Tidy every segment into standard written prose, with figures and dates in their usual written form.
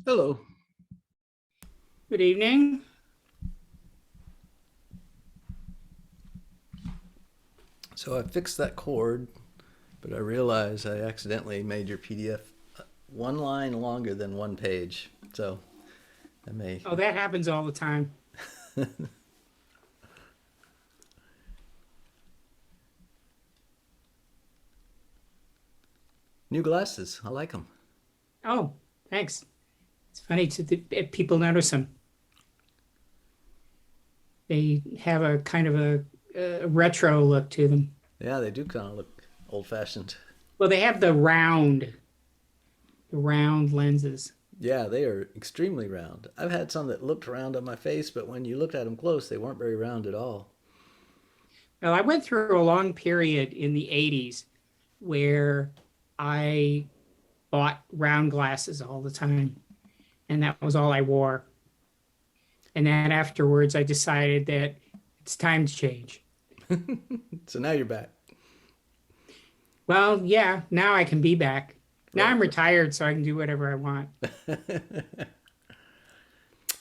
Hello. Good evening. So I fixed that cord, but I realized I accidentally made your PDF one line longer than one page. So I may. Oh, that happens all the time. New glasses. I like them. Oh, thanks. It's funny if people notice them. They have a kind of a retro look to them. Yeah, they do kind of look old fashioned. Well, they have the round lenses. Yeah, they are extremely round. I've had some that looked round on my face, but when you looked at them close, they weren't very round at all. Well, I went through a long period in the 80s where I bought round glasses all the time, and that was all I wore. And then afterwards, I decided that it's time to change. So now you're back. Well, yeah, now I can be back. Now Well, I'm retired, so I can do whatever I want.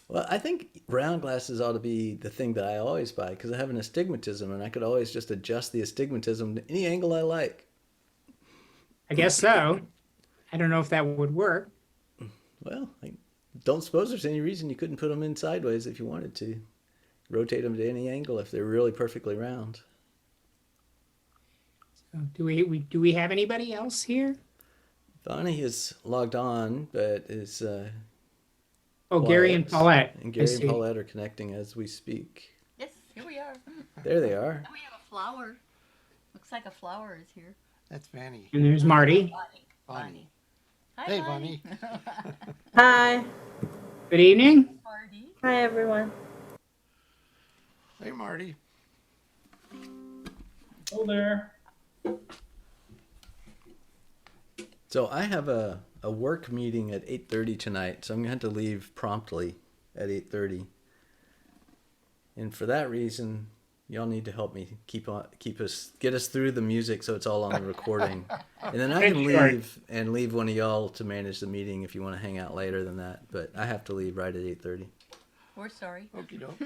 well, I think round glasses ought to be the thing that I always buy because I have an astigmatism and I could always just adjust the astigmatism to any angle I like. I guess so. I don't know if that would work. Well, I don't suppose there's any reason you couldn't put them in sideways if you wanted to. Rotate them to any angle if they're really perfectly round. So do we have anybody else here? Vany is logged on, but is Oh, Gary and quiet. Paulette. And I Gary and see. Paulette are connecting as we speak. Yes, here we are. There they are. And we have a flower. Looks like a flower is here. That's Vany. And there's Marty. Bonnie. Hi, Hey, Bonnie. Vany. Hi. Good evening. Marty. Hi, everyone. Hey, Marty. Hello there. So I have a work meeting at 8:30 tonight, so I'm gonna have to leave promptly at 8:30. And for that reason, y'all need to help me get us through the music so it's all on the recording. And then I can Sure. leave one of y'all to manage the meeting if you want to hang out later than that. But I have to leave right at 8:30. We're sorry. Okie doke.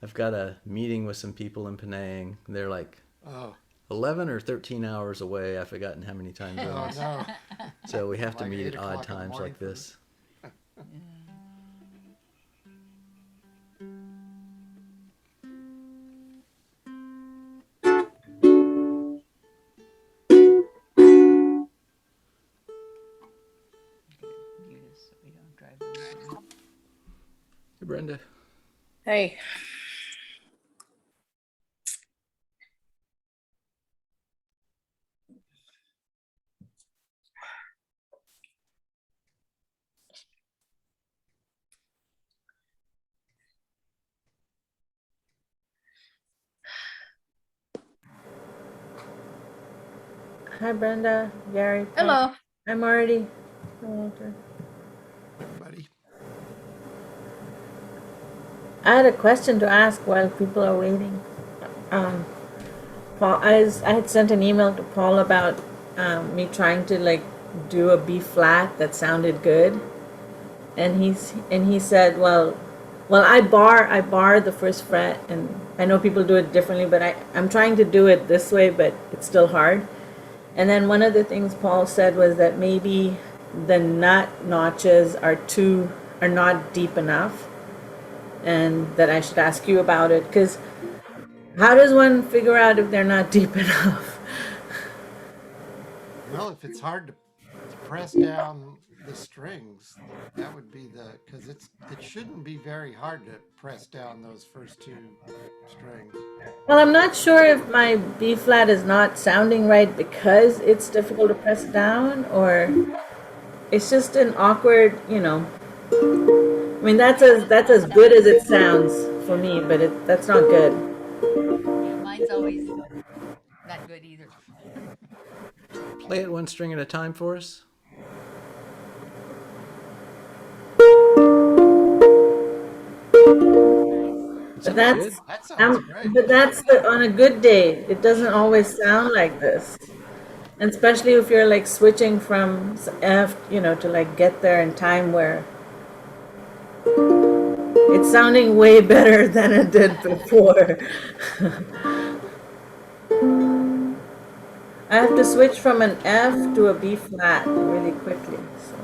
I've got a meeting with some people in Penang. They're like Oh, 11 or 13 hours away. I've forgotten how many time oh zones. no. So we have to Like meet 8 at odd o'clock in the times morning like for this. Mute us so we don't drive them. Hey, Brenda. Hey. Hi, Brenda, Gary, Paul. Hello. Hi, Marty. Hi, Walter. Buddy. I had a question to ask while people are waiting. Um, I had sent an email to Paul about me trying to like do a B flat that sounded good, and he said, well, I bar the first fret, and I know people do it differently, but I'm trying to do it this way, but it's still hard. And then one of the things Paul said was that maybe the nut notches are not deep enough, and that I should ask you about it. Because how does one figure out if they're not deep enough? Well, if it's hard to press down the strings, that would be because it shouldn't be very hard to press down those first two strings. Well, I'm not sure if my B flat is not sounding right because it's difficult to press down, or it's just an awkward. I mean, that's as good as it sounds for me, but that's not good. Yeah, mine's always not good either. Play it one string at a time for us. Is But that good? That sounds great. on a good day. It doesn't always sound like this. And especially if you're like switching from F, to like get there in time where it's sounding way better than it did before. I have to switch from an F to a B flat really quickly. So.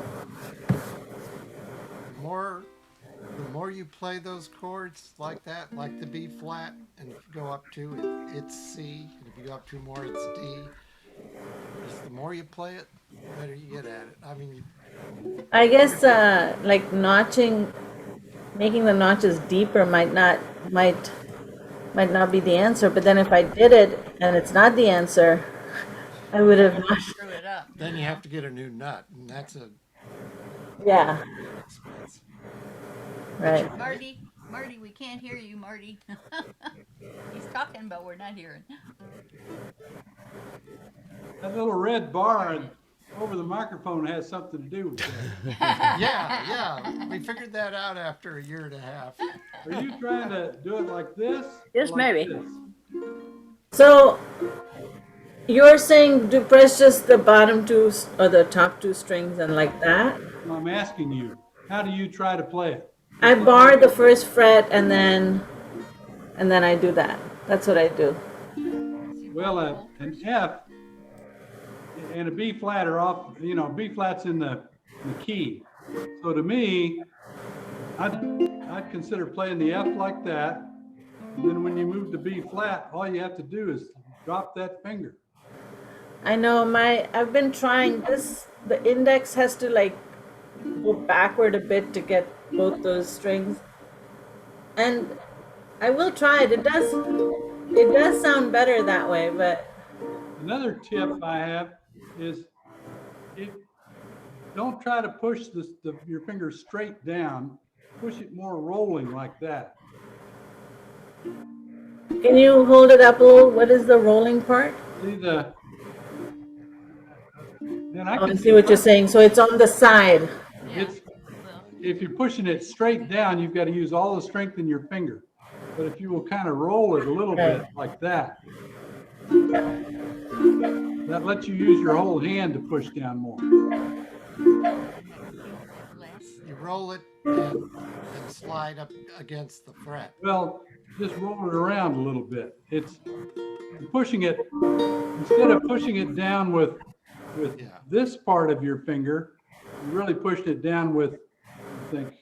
The more you play those chords like that, like the B flat, and if you go up two, it's C, and if you go up two more, it's D. Just the more you play it, the better you get at it. I mean, I guess like notching, making the notches deeper might not be the answer. But then if I did it and it's not the answer, I would have not. Screw it up. then you have to get a new nut, and that's a Yeah, expense. right. Marty, we can't hear you, Marty. He's talking, but we're not hearing. That little red bar over the microphone has something to do with it. Yeah, we figured that out after a year and a half. Are you trying to do it like this? Yes, or like maybe. this? So you're saying to press just the bottom two or the top two strings and like that? I'm asking you, how do you try to play it? I bar the first fret and then I do that. That's what I do. Well, an F and a B flat are off, B flat's in the key. So to me, I'd consider playing the F like that. And then when you move to B flat, all you have to do is drop that finger. I know I've been trying this. The index has to like go backward a bit to get both those strings. And I will try it. It does sound better that way, but Another tip I have is don't try to push your finger straight down. Push it more rolling like that. can you hold it up a little? What is the rolling part? See then I Oh, I can see what you're saying. So it's on the side. It's if you're pushing it straight down, you've got to use all the strength in your finger. But if you will kind of roll it a little bit like that, that lets you use your whole hand to push down more. You roll it and slide up against the fret. Well, just roll it around a little bit. It's pushing it, instead of pushing it down with this part of your finger, you really pushed it down with, I think,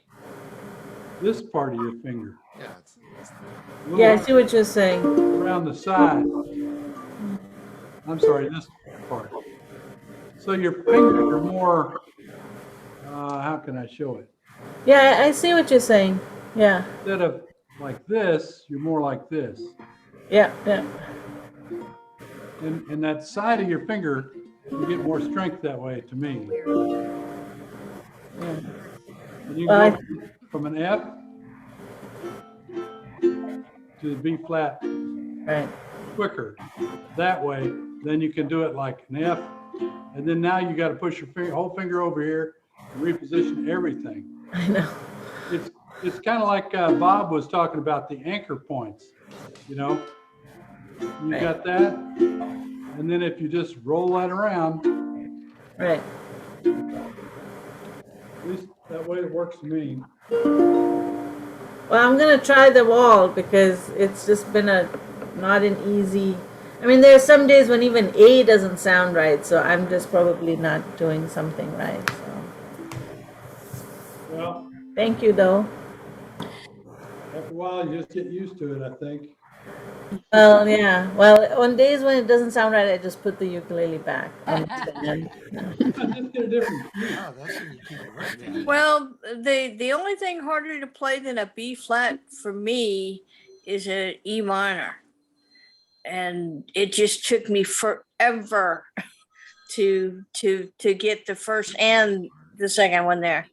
this part of your finger. Yeah, Yeah, I see what you're saying. Around the side. I'm sorry, this part. So your fingers are more, how can I show it? Yeah, I see what you're saying. Yeah, Instead of like this, you're more like this. yeah. And that side of your finger, you get more strength that way to me. And you Well, go from an F to the B flat Right. quicker that way. Then you can do it like an F. And then now you got to push your whole finger over here and reposition everything. I know. It's kind of like Bob was talking about the anchor points, You got that? And then if you just roll that around, Right. at least that way it works to me. Well, I'm gonna try the wall because it's just been not an easy. I mean, there are some days when even A doesn't sound right, so I'm just probably not doing something right. So, Well, thank you, though. after a while, you just get used to it, I think. Well, yeah. Well, on days when it doesn't sound right, I just put the ukulele back. On the stand. Just get a different key. Oh, that's when you keep it right down. Well, the only thing harder to play than a B flat for me is an E minor, and it just took me forever to get the first and the second one there.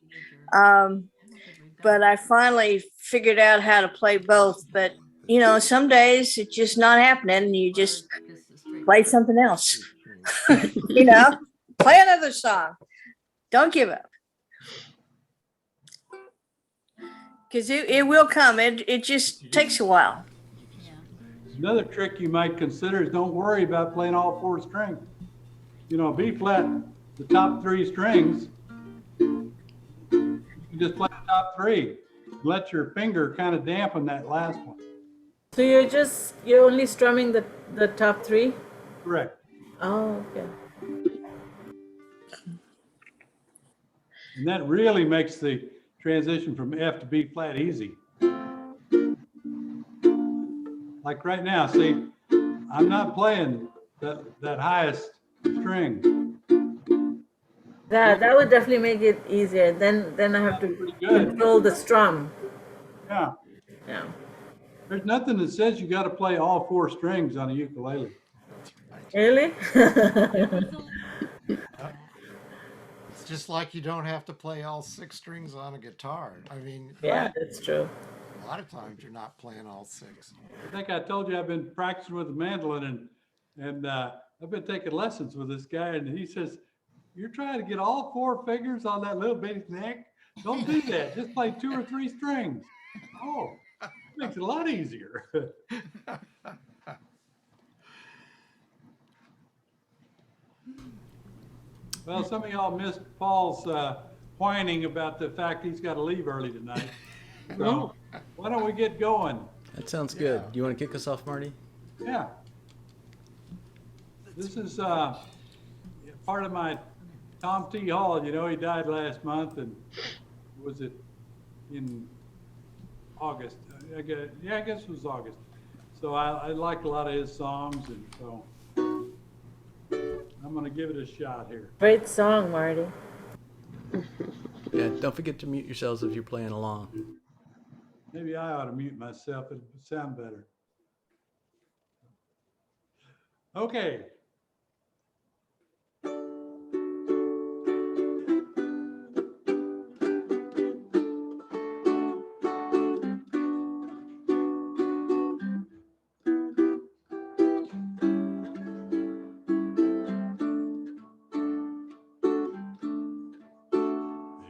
But I finally figured out how to play both. But some days it's just not happening, and you just play something else. Play another song. Don't give up. Because it will come. It just takes a while. Another trick you might consider is don't worry about playing all four strings. you know, B flat, the top 3 strings, you can just play the top 3. Let your finger kind of dampen that last one. So you're only strumming the top 3? Correct. Oh, okay. And that really makes the transition from F to B flat easy. Like right now, see, I'm not playing that highest string. That would definitely make it easier. Then I have to Pretty good. control the strum. Yeah. Yeah. There's nothing that says you got to play all 4 strings on a ukulele. Really? It's just like you don't have to play all 6 strings on a guitar. I mean, Yeah, that's true. a lot of times you're not playing all 6. I think I told you I've been practicing with the mandolin, and I've been taking lessons with this guy, and he says, "You're trying to get all 4 fingers on that little bitty neck? Don't do that. Just play 2 or 3 strings." Oh, it makes it a lot easier. Well, some of y'all missed Paul's whining about the fact he's got to leave early tonight. So why don't we get going? That sounds good. Do you want to kick us off, Marty? Yeah. This is part of my Tom T. Hall. You know, he died last month, and was it in August? I guess it was August. So I liked a lot of his songs, and so I'm going to give it a shot here. Great song, Marty. Yeah, don't forget to mute yourselves if you're playing along. Maybe I ought to mute myself. It would sound better. Okay.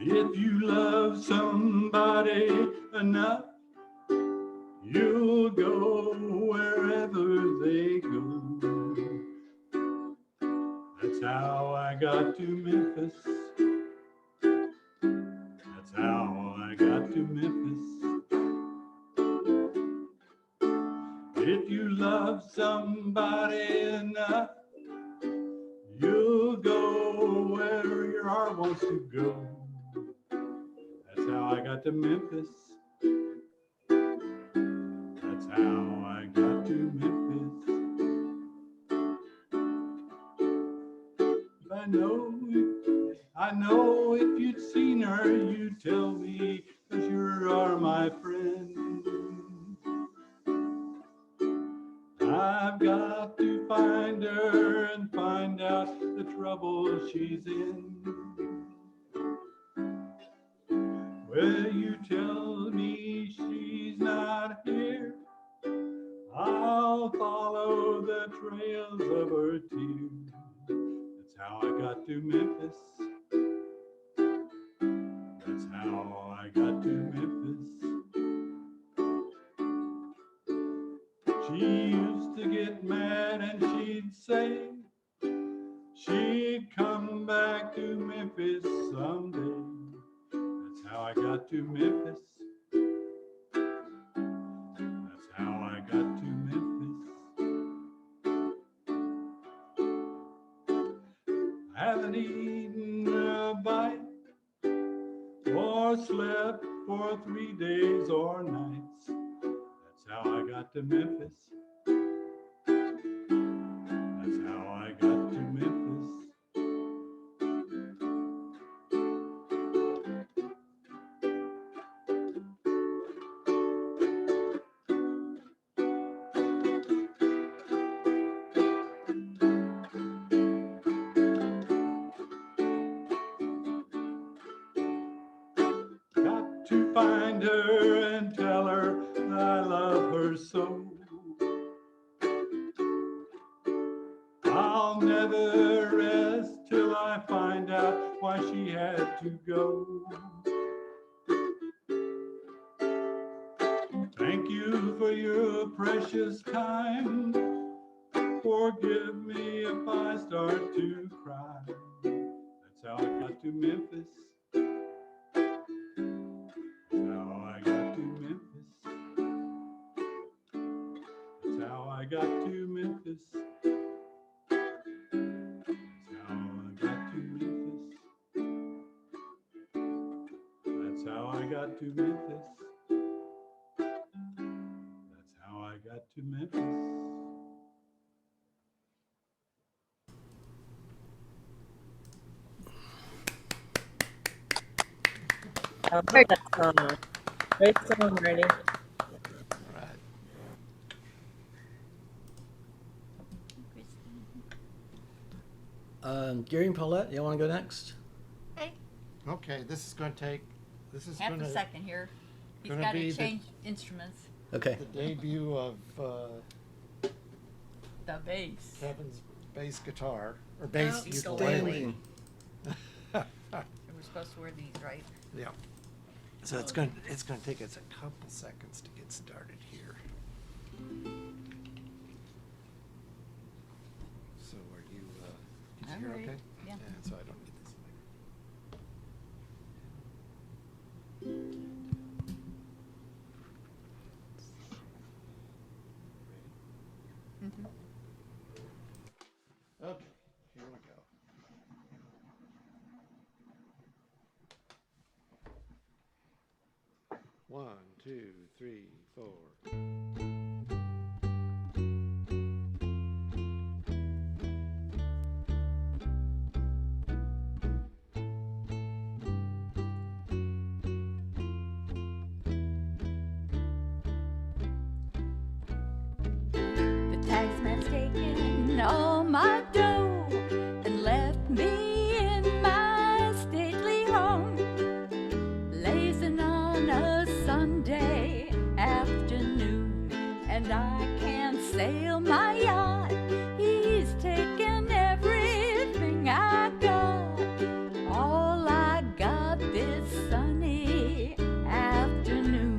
If you love somebody enough, you'll go wherever they go. That's how I got to Memphis. That's how I got to Memphis. If you love somebody enough, you'll go where your heart wants to go. That's how I got to Memphis. That's how I got to Memphis. I know if you'd seen her, you'd tell me, 'cause you are my friend. I've got to find her and find out the trouble she's in. Well, you tell me she's not here, I'll follow the trails of her tears. That's how I got to Memphis. That's how I got to Memphis. She used to get mad and she'd say she'd come back to Memphis someday. That's how I got to Memphis. That's how I got to Memphis. I haven't eaten a bite or slept for 3 days or nights. That's how I got to Memphis. That's how I got to Memphis. Got to find her and tell her I love her so. I'll never rest till I find out why she had to go. Thank you for your precious time. forgive me if I start to cry. That's how I got to Memphis. That's how I got to Memphis. That's how I got to Memphis. That's how I got to Memphis. That's how I got to Memphis. That's how I got to Memphis. I love that song. Great song, Marty. All right. Gary and Paulette, you want to go next? Hey, Okay, this is going to take. This is half going a to second here. He's gonna got be to the- change instruments. Okay. the debut of The bass. Kevin's bass guitar or bass he's ukulele. We're supposed to wear these, right? Yeah. So it's going to take us a couple seconds to get started here. So are you can you hear Alright, okay? yeah. So I don't need this mic. Mm-hmm. Okay, here we go. One, two, three, four. The taxman's taken all my dough and left me in my stately home, lazing on a Sunday afternoon, and I can't sail my yacht. He's taken everything I got, all I got this sunny afternoon.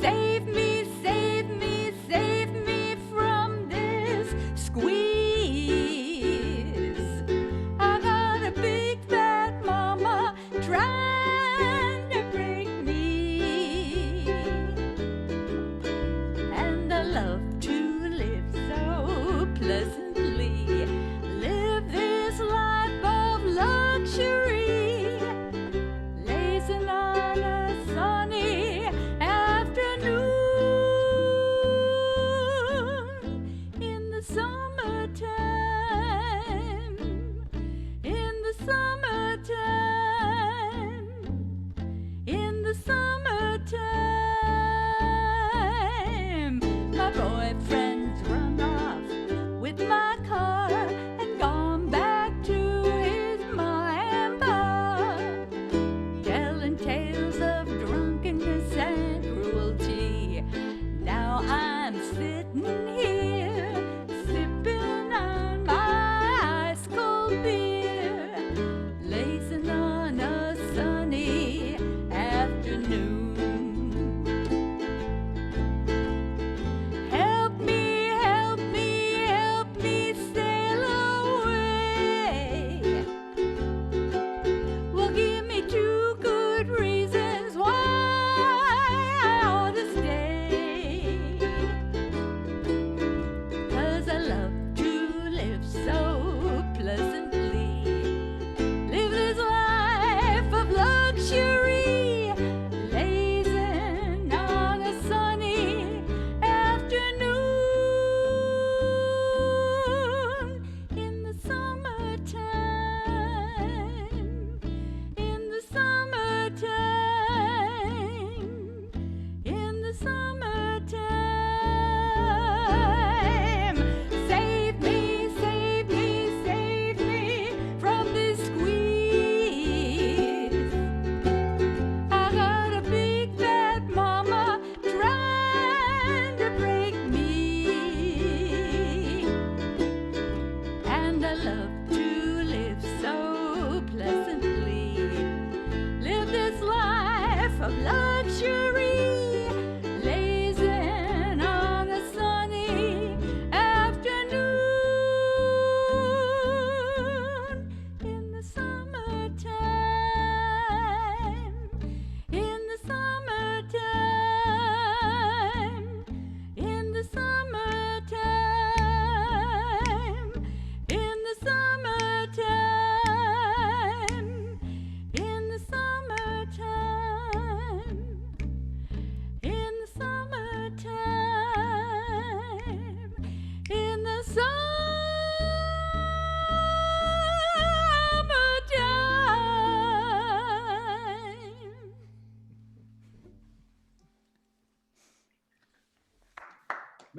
Save me, save me, save me from this squeeze. I got a big fat mama trying to break me, and I love to live so pleasantly, live this life of luxury, lazing on a sunny afternoon in the summertime, in the summertime, in the summertime. My boyfriend's run off with my car and gone back to his mine bar, telling tales of drunkenness and cruelty. Now I'm sitting here sipping on my ice cold beer, lazing on a sunny afternoon. Help me, help me, help me sail away. Well, give me two good reasons why I ought to stay.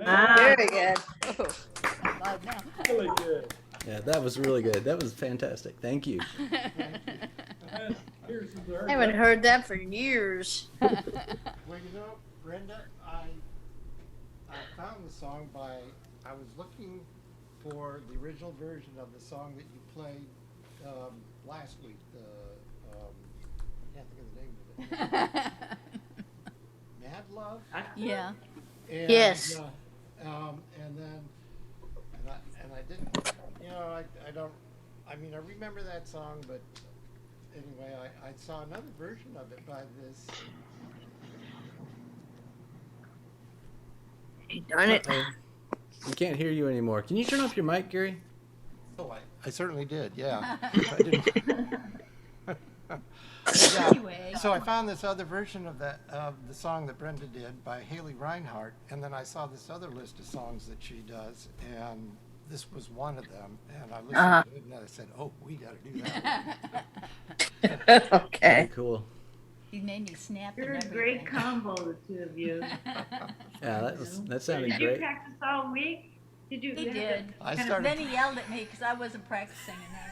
Ah. Very good. Oh, I'm loud now. Really good. Yeah, that was really good. That was fantastic. Thank you. Here's the I haven't heard that for years. Well, you know, Brenda, I found the song by, I was looking for the original version of the song that you played last week. I can't think of the name of it. Mad Love? Yeah. And, Yes. And then, and I didn't, you know, I don't, I mean, I remember that song, but anyway, I saw another version of it by this. Darn it. Uh-oh. We can't hear you anymore. Can you turn off your mic, Gary? Oh, I certainly did, yeah. I didn't. Yeah. Anyway. So I found this other version of the song that Brenda did by Haley Reinhardt, and then I saw this other list of songs that she does, and this was one of them. And I listened to it, and I said, "Oh, we got to do that." Okay. Very cool. You made me snap. You're and a great everything. combo, the two of you. Yeah, that sounded Did you great. practice all week? Did you? He you had did. I kind of- started. Then he yelled at me because I wasn't practicing enough.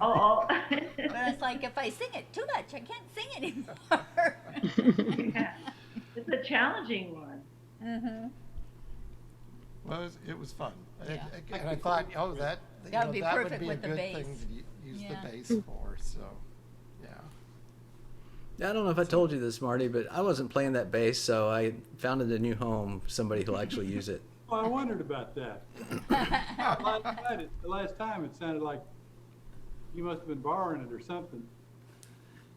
Oh, But it's like, if I sing it too much, I can't sing anymore. yeah. It's a challenging one. Mm-hmm. Well, it was fun. Yeah. And I thought, oh, that That would be that would perfect be a with the good bass. thing to use Yeah. the bass for. So, yeah. Yeah, I don't know if I told you this, Marty, but I wasn't playing that bass, so I founded a new home, somebody who'll actually use it. Well, I wondered about that. The last time it sounded like you must have been borrowing it or something.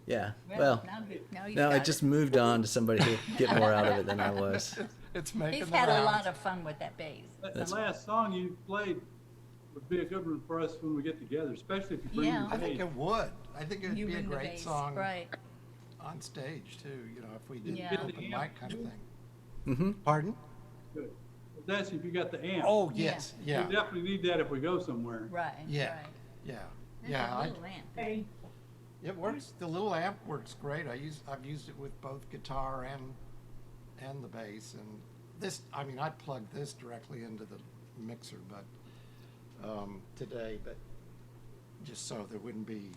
Yeah, well, now he's no, got I just moved on to somebody who'll get more out of it than I was. It's making He's the had a rounds. lot of fun with that bass. That last song you played would be a good one for us when we get together, especially if you bring Yeah. the I think bass. it would. I think it would You be a bring the great bass, song right? on stage too. You know, if we did Yeah. open mic kind of thing. Mm-hmm. Pardon? Good. That's if you got the amp. Oh Yeah. yes, yeah, We definitely need that if we go somewhere. Right. Yeah. Right. yeah, That's yeah. a little lamp. It works. The little amp works great. I've used it with both guitar and the bass. And this, I mean, I plugged this directly into the mixer, but today, but just so there wouldn't be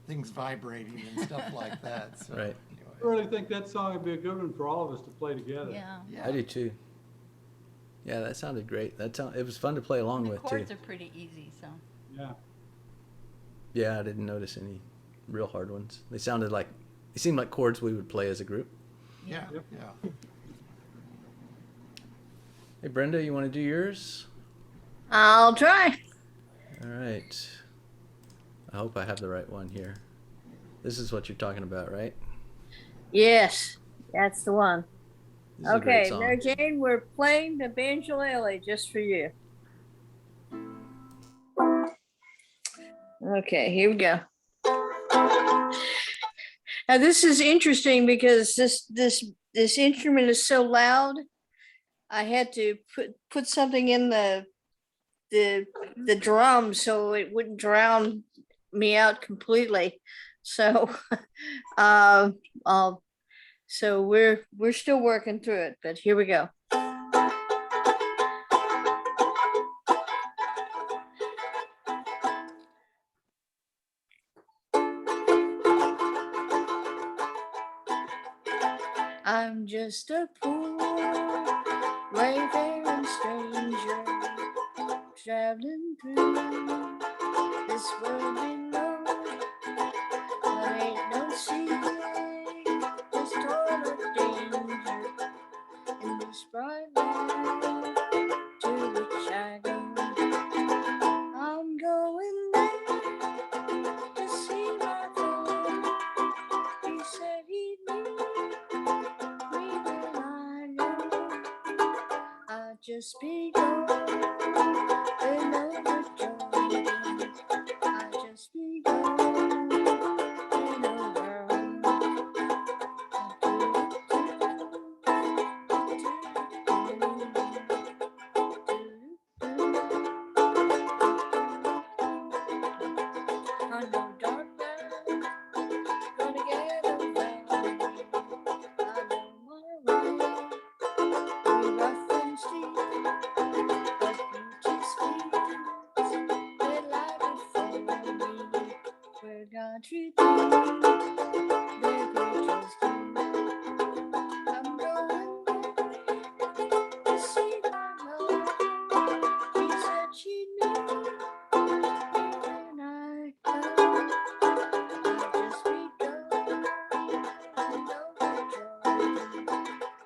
things vibrating and stuff like that. So, Right. I really think that song would be a good one for all of us to play together. Yeah. Yeah. I do too. Yeah, that sounded great. It was fun to play along The with too. chords are pretty easy, so. Yeah. Yeah, I didn't notice any real hard ones. They seemed like chords we would play as a group. Yeah. Yep. Yeah. Hey, Brenda, you want to do yours? I'll try. All right. I hope I have the right one here. This is what you're talking about, right? Yes, that's the one. This is a great Okay, song. Mary Jane, we're playing the banjolele just for you. Okay, here we go. Now this is interesting because this instrument is so loud. I had to put something in the drum so it wouldn't drown me out completely. So so we're still working through it, but here we go. I'm just a poor wayfaring stranger traveling through this world below. There ain't no secret, this toil of danger in this bright light to which I go. I'm going there to see my friend. He said he'd meet me when I go. I just begun another journey. I just begun another I know dark night, gonna get away. I know my way, be rough and and street, but beauty's fields that lie before me, where God's redeemed their creatures do. I'm going there to see my mother. She said she knew when I come. I'll just be gone. I know the joy.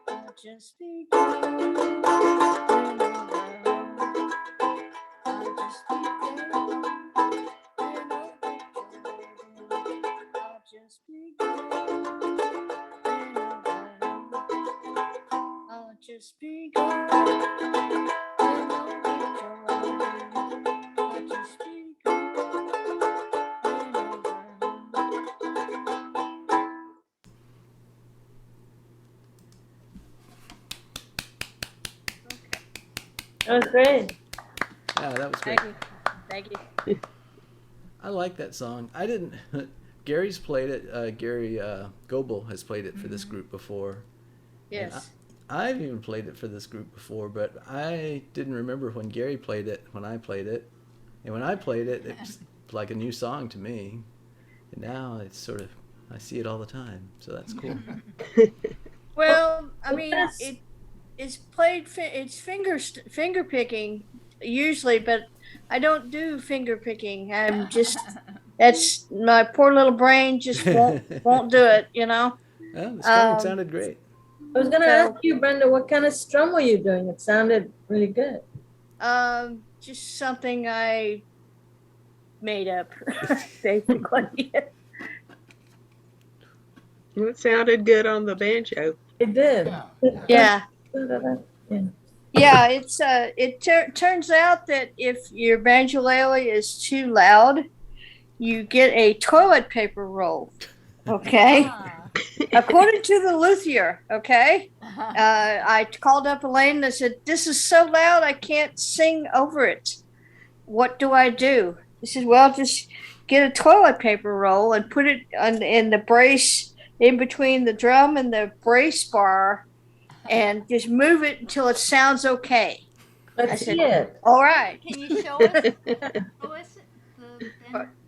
I'll just be gone. When I'm gone. I'll just be gone. And all the joy. I'll just be gone. When I'm gone. I'll just be gone. And all the joy. I'll just be gone. When I'm gone. That was great. Yeah, that was great. Thank you. Thank you. I like that song. I didn't. Gary's played it. Gary Goebel has played it for this group before. Yes. I've even played it for this group before, but I didn't remember when Gary played it when I played it. And when I played it, it's like a new song to me. And now it's sort of, I see it all the time. So that's cool. Well, I mean, Yes. it's played. It's finger picking usually, but I don't do finger picking. I'm just that's my poor little brain just won't do it. You know. Well, the strumming sounded great. I was gonna So- ask you, Brenda, what kind of strum were you doing? It sounded really good. Just something I made up, basically. It sounded good on the banjo. It did. Yeah. Yeah. Yeah, it's turns out that if your banjolele is too loud, you get a toilet paper roll. Okay, Ah. according to the luthier. Okay, I called up Elaine and I said, "This is so loud, I can't sing over it. What do I do?" He said, "Well, just get a toilet paper roll and put it in the brace in between the drum and the brace bar, and just move it until it sounds okay." Let's I said- see it. All right. Can you show us the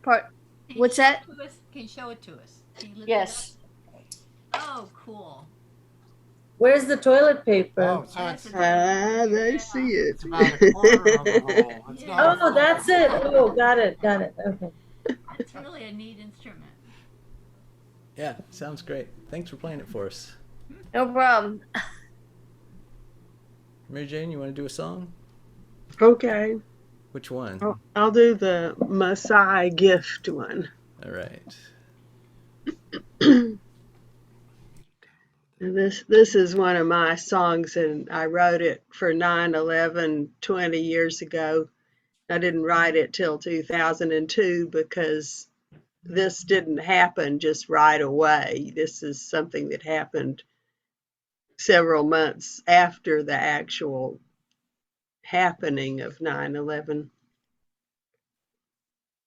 Part. can you What's show that? it to us? Can you show it to us? Can you lift it Yes. up? Oh, cool. Where's the toilet paper? Oh, so it's They see it. it's about a quarter of a roll. It's not a Oh, full. that's it. Oh, got it. Okay. It's really a neat instrument. Yeah, sounds great. Thanks for playing it for us. No problem. Mary Jane, you want to do a song? Okay. Which one? I'll do the Masai gift one. All right. This is one of my songs, and I wrote it for 9/11 20 years ago. I didn't write it till 2002 because this didn't happen just right away. This is something that happened several months after the actual happening of 9/11.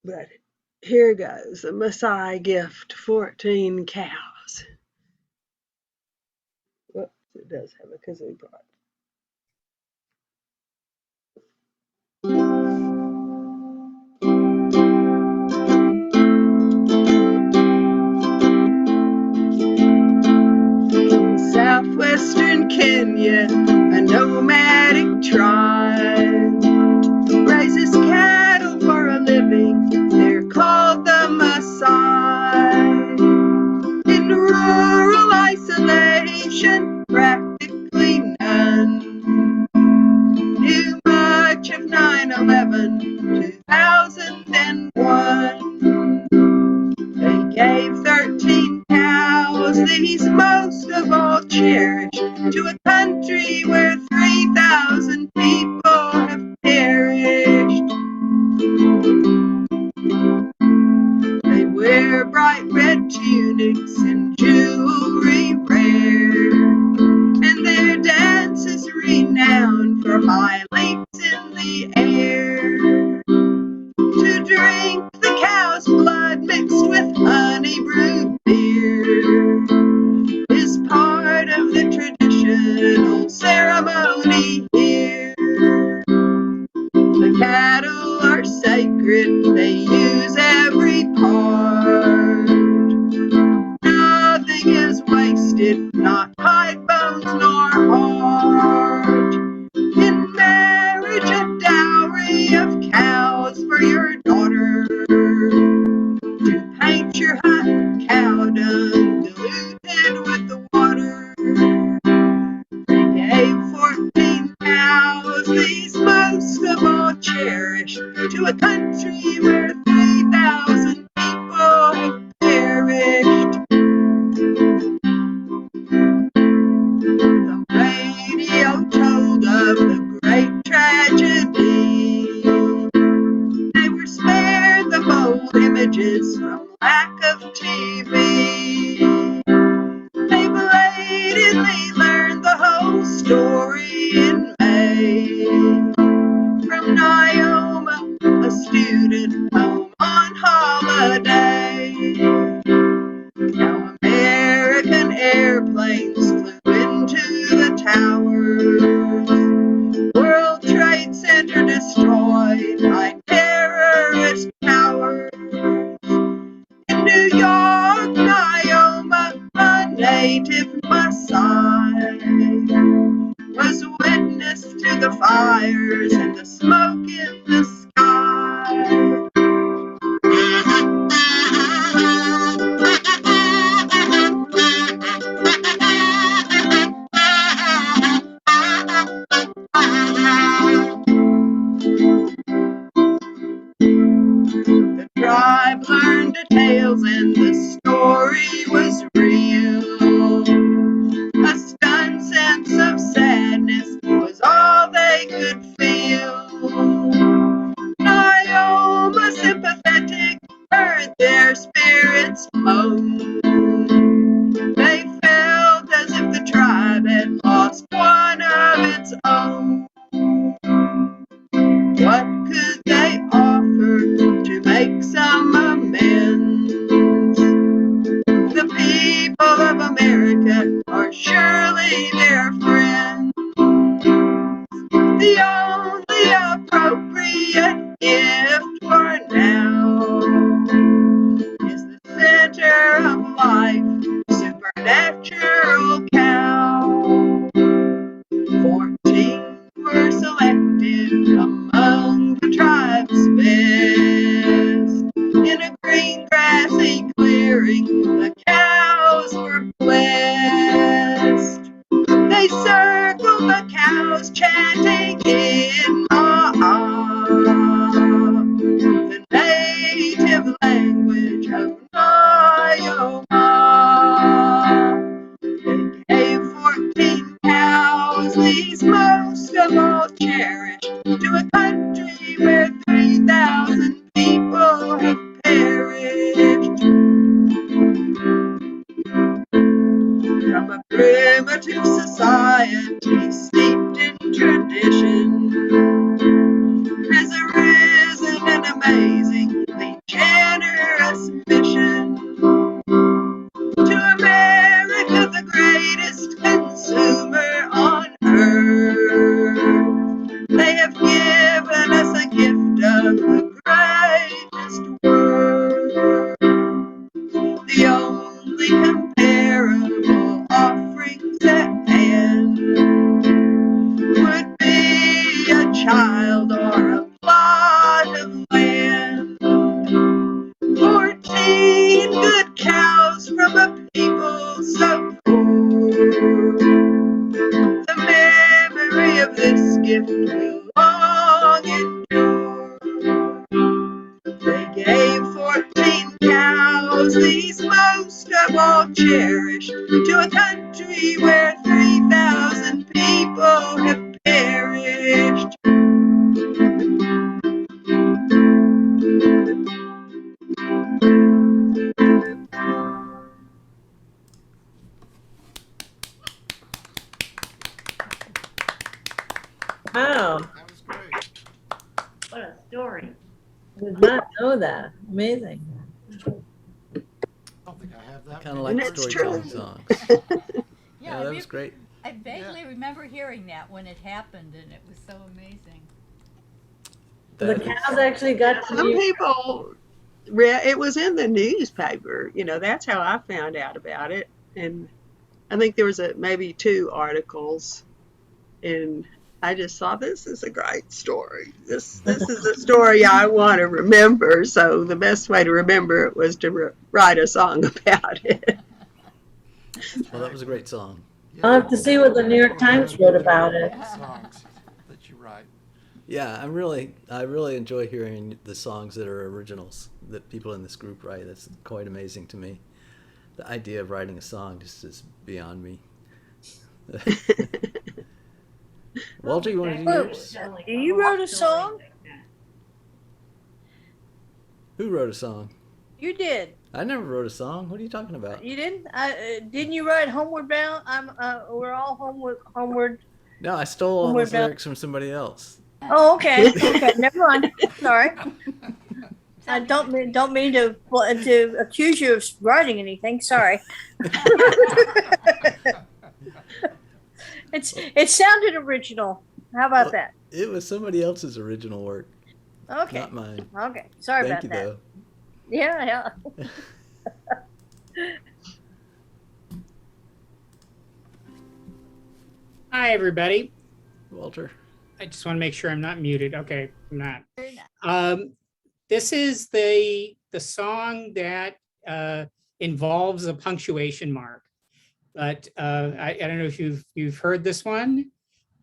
But here goes, a Masai gift, 14 cows. Whoops, it does have a kazoo part. Southwestern Kenya, a nomadic tribe raises cattle for a living. They're called the Masai. In rural isolation, practically none knew much of 9/11, 2001. They gave 13 cows, these most of all cherished, to a country where 3,000 people have perished. They wear bright red tunics and jewelry rare, and their dance is renowned for high leaps in the air. To drink the cow's blood mixed with honey brewed beer is part of the traditional ceremony here. to a country where 3,000 people have perished. The radio told of the great tragedy. They were spared the bold images from lack of TV. They belatedly learned the whole story in May. From Naoma, a student home on holiday. Now American airplanes flew into the towers. World Trade Center destroyed by terrorist powers. In New York, Naoma, a native Masai, was witness to the fires and the smoke in the sky. The tribe learned details and the story was real. A stunned sense of sadness was all they could feel. Naoma, sympathetic, heard their spirits moan. They felt as if the tribe had lost one of its own. What could they offer to make some amends? The people of America are surely their friends. The only appropriate gift for now is the center of life, supernatural cow. 14 were selected among the tribe's best. In a green grassy clearing, the cows were blessed. They circled the cows, chanting in Ma'a, the native language of Naoma. They gave 14 cows, these most of all cherished, to a country where 3,000 people have perished. From a primitive society steeped in tradition has arisen an amazingly generous mission. To America, the greatest consumer on earth, they have given us a gift of the greatest word. The only comparable offerings at hand would be a child or a plot of land. 14 good cows from a people so poor. The memory of this gift will long endure. They gave 14 cows, these most of all cherished, to a country where 3,000 people have perished. Wow, That was great. What a story. did not know that. Amazing. I don't think I have that. Kind of many like And it's storytelling true. songs. Yeah, Yeah, I that was great. I vaguely remember hearing that when it happened, and it was so amazing. The That is- cows actually got to Some be. people read it was in the newspaper. That's how I found out about it. And I think there was maybe 2 articles, and I just thought this is a great story. This is a story I want to remember. So the best way to remember it was to write a song about it. Well, that was a great song. I'll have to see what the New York Times wrote about it. Songs that you write. Yeah, I really enjoy hearing the songs that are originals that people in this group write. That's quite amazing to me. The idea of writing a song just is beyond me. Walter, you want to do Oh, yours? you wrote a song? Who wrote a song? You did. I never wrote a song. What are you talking about? You didn't? Didn't you write Homeward Bound? We're all homeward. No, I stole all Homeward those Bound. lyrics from somebody else. Oh, okay. Okay, never mind. Sorry. I don't mean to accuse you of writing anything. Sorry. It sounded original. How about that? It was somebody else's original work, Okay. not mine. Okay. Sorry Thank about you, that. though. Yeah. Hi, everybody. Walter. I just want to make sure I'm not muted. Okay, I'm not. You're not. This is the song that involves a punctuation mark, but I don't know if you've heard this one.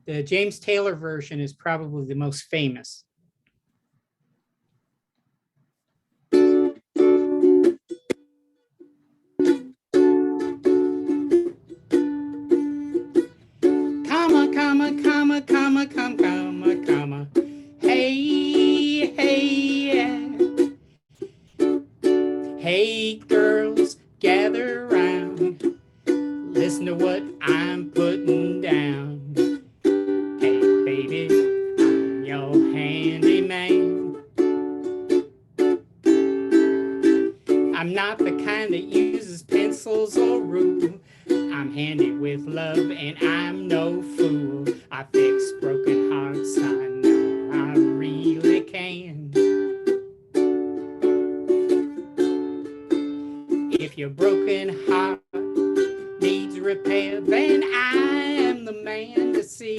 The James Taylor version is probably the most famous. Comma, comma, comma, comma, comma, comma, comma. Hey, hey, yeah. Hey, girls, gather round. Listen to what I'm putting down. Hey, baby, I'm your handyman. I'm not the kind that uses pencils or rule. I'm handy with love and I'm no fool. I fix broken hearts, I know I really can. If your broken heart needs repair, then I am the man to see.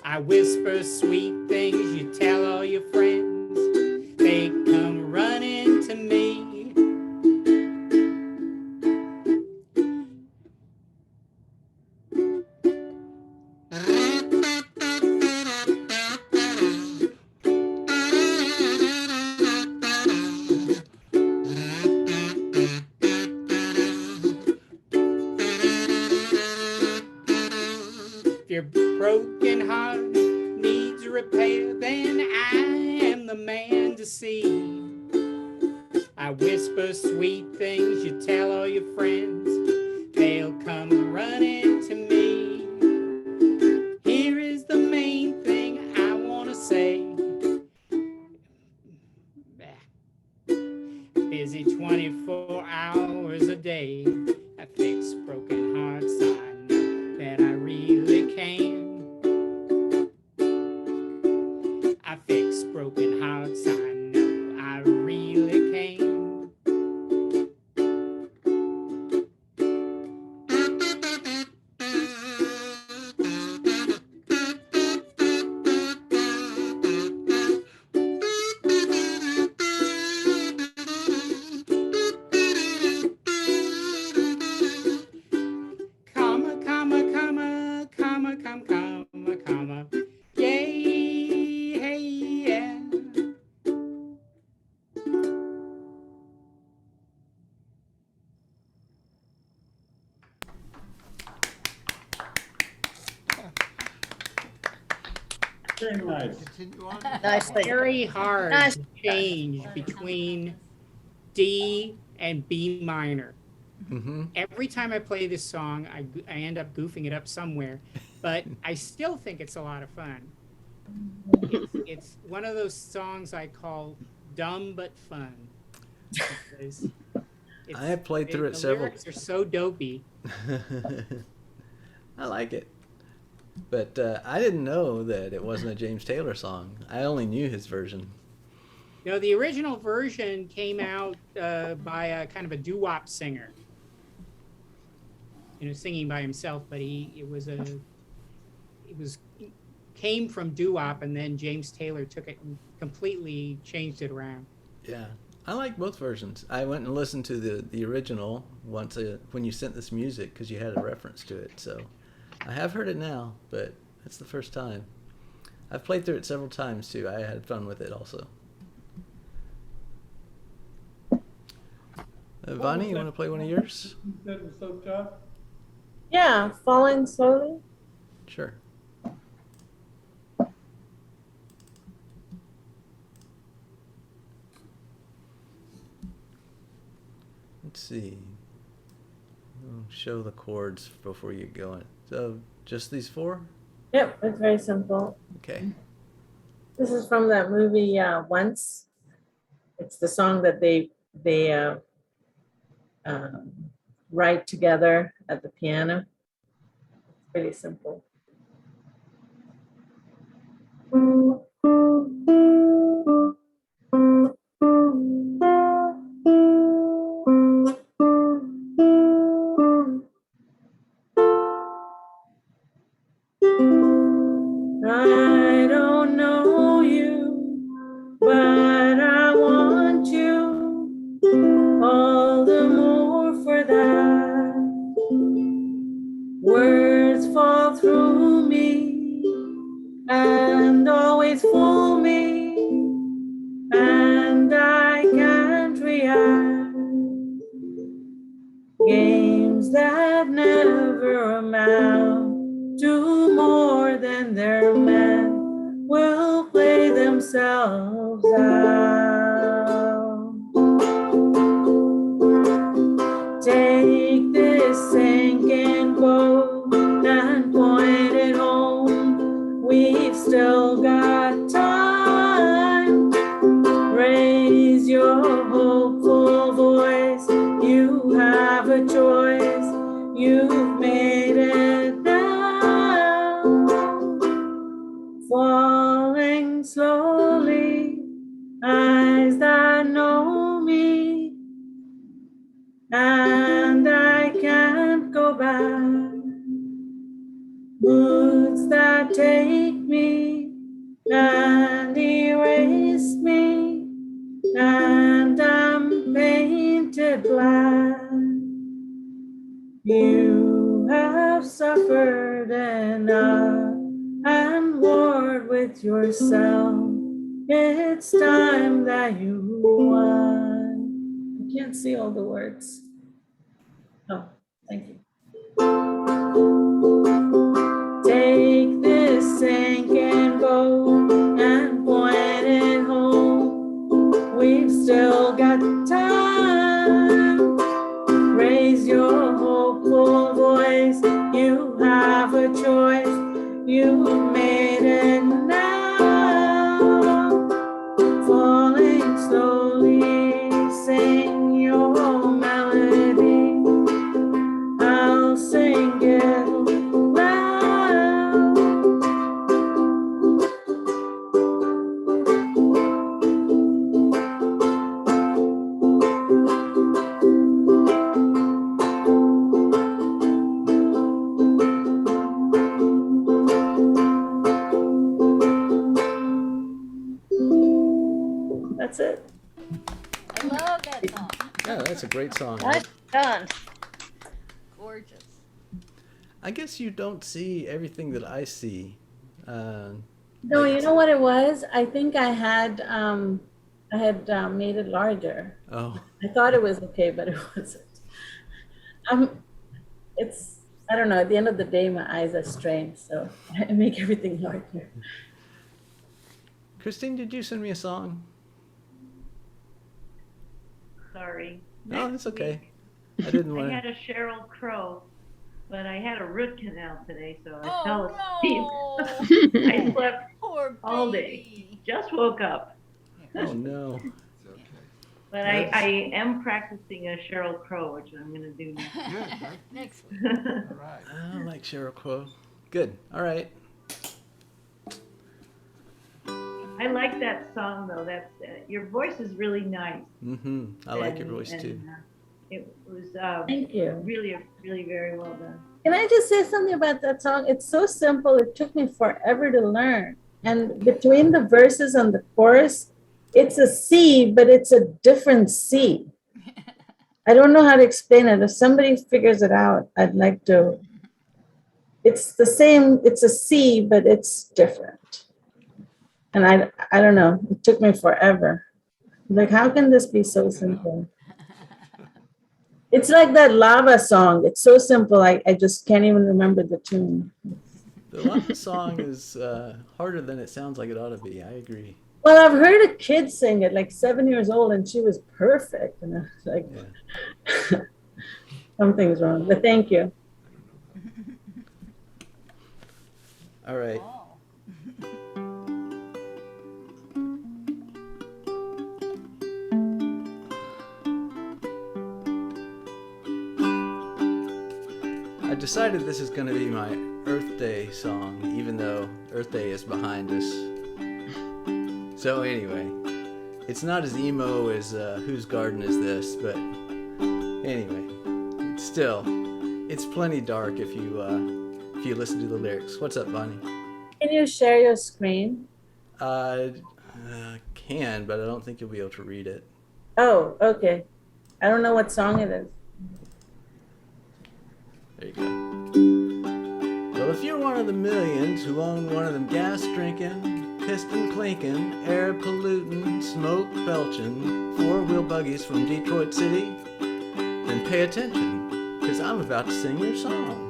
I whisper sweet things, you tell all your friends, they come running to me. If your broken heart needs repair, then I am the man to see. I whisper sweet things, you tell all your friends, they'll come running to me. Here is the main thing I want to say. Busy 24 hours a day. I fix broken hearts, I know that I really can. I fix broken hearts, I know I really can. Comma, comma, comma, comma, comma, comma, comma. Yay, hey, yeah. Very nice. Continue on. Nicely. Very hard Nice. to change between D and B minor. Mm-hmm. Every time I play this song, I end up goofing it up somewhere, but I still think it's a lot of fun. It's one of those songs I call dumb but fun. Because I have played through it the several. lyrics are so dopey. I like it. But I didn't know that it wasn't a James Taylor song. I only knew his version. You know, the original version came out by a kind of a doo-wop singer. You know, singing by himself, but came from doo-wop, and then James Taylor took it and completely changed it around. Yeah, I like both versions. I went and listened to the original once when you sent this music because you had a reference to it. So I have heard it now, but it's the first time. I've played through it several times too. I had fun with it also. Vany, you want to play one of yours? You said it was so tough. Yeah, falling slowly. Sure. Let's see. I'll show the chords before you go in. So, just these four? Yep, it's very simple. Okay. This is from that movie Once. It's the song that they write together at the piano. It's pretty simple. I don't know you, but I want you all the more for that. Words fall through me and always fool me, and I can't react. Games that never amount to more than they're meant will play themselves out. Take this sinking boat and point it home. We've still got time. Raise your hopeful voice. You have a choice. You've made it now. Falling slowly, eyes that know me, and I can't go back. Moods that take me and erase me, and I'm painted black. You have suffered enough and warred with yourself. It's time that you won. I can't see all the words. Oh, thank you. Take this sinking boat and point it home. We've still got time. Raise your hopeful voice. You have a choice. You made it now. Falling slowly, sing your melody. I'll sing it loud. That's it. I love that song. Yeah, that's a great song. That's done. Gorgeous. I guess you don't see everything that I see. No, Like- you know what it was? I think I had made it larger. Oh, I thought it was okay, but it wasn't. It's, I don't know, at the end of the day, my eyes are strained, so I make everything larger. Christine, did you send me a song? Sorry. No, Next it's okay. week, I didn't I want had to. a Cheryl Crow, but I had a root canal today, so I Oh fell no! asleep. I slept Poor baby. all day. Just woke up. Oh no. It's okay. But Yes. I am practicing a Cheryl Crow, which I'm going to do next. Good, right? Next week. All right. I don't like Cheryl Crow. Good. All right. I like that song though. That your voice is really nice. Mm-hmm. I like your And- voice too. and, it was Thank you. really very well done. Can I just say something about that song? It's so simple. It took me forever to learn. And between the verses and the chorus, it's a C, but it's a different C. I don't know how to explain it. If somebody figures it out, I'd like to. It's the same, it's a C, but it's different. And I don't know, it took me forever. Like, how can this be so simple? It's like that lava song. It's so simple. I just can't even remember the tune. The lava song is harder than it sounds like it ought to be. I agree. Well, I've heard a kid sing it, like 7 years old, and she was perfect. And I was like, Yeah. something's wrong. But thank you. All right. Oh. I decided this is going to be my Earth Day song, even though Earth Day is behind us. So anyway, it's not as emo as Whose Garden Is This, but anyway, still, it's plenty dark if you listen to the lyrics. What's up, Vany? Can you share your screen? Can, but I don't think you'll be able to read it. Oh, okay. I don't know what song it is. There you go. Well, if you're one of the millions who own one of them gas drinking, piston clinking, air polluting, smoke belching, four-wheel buggies from Detroit City, then pay attention, because I'm about to sing your song.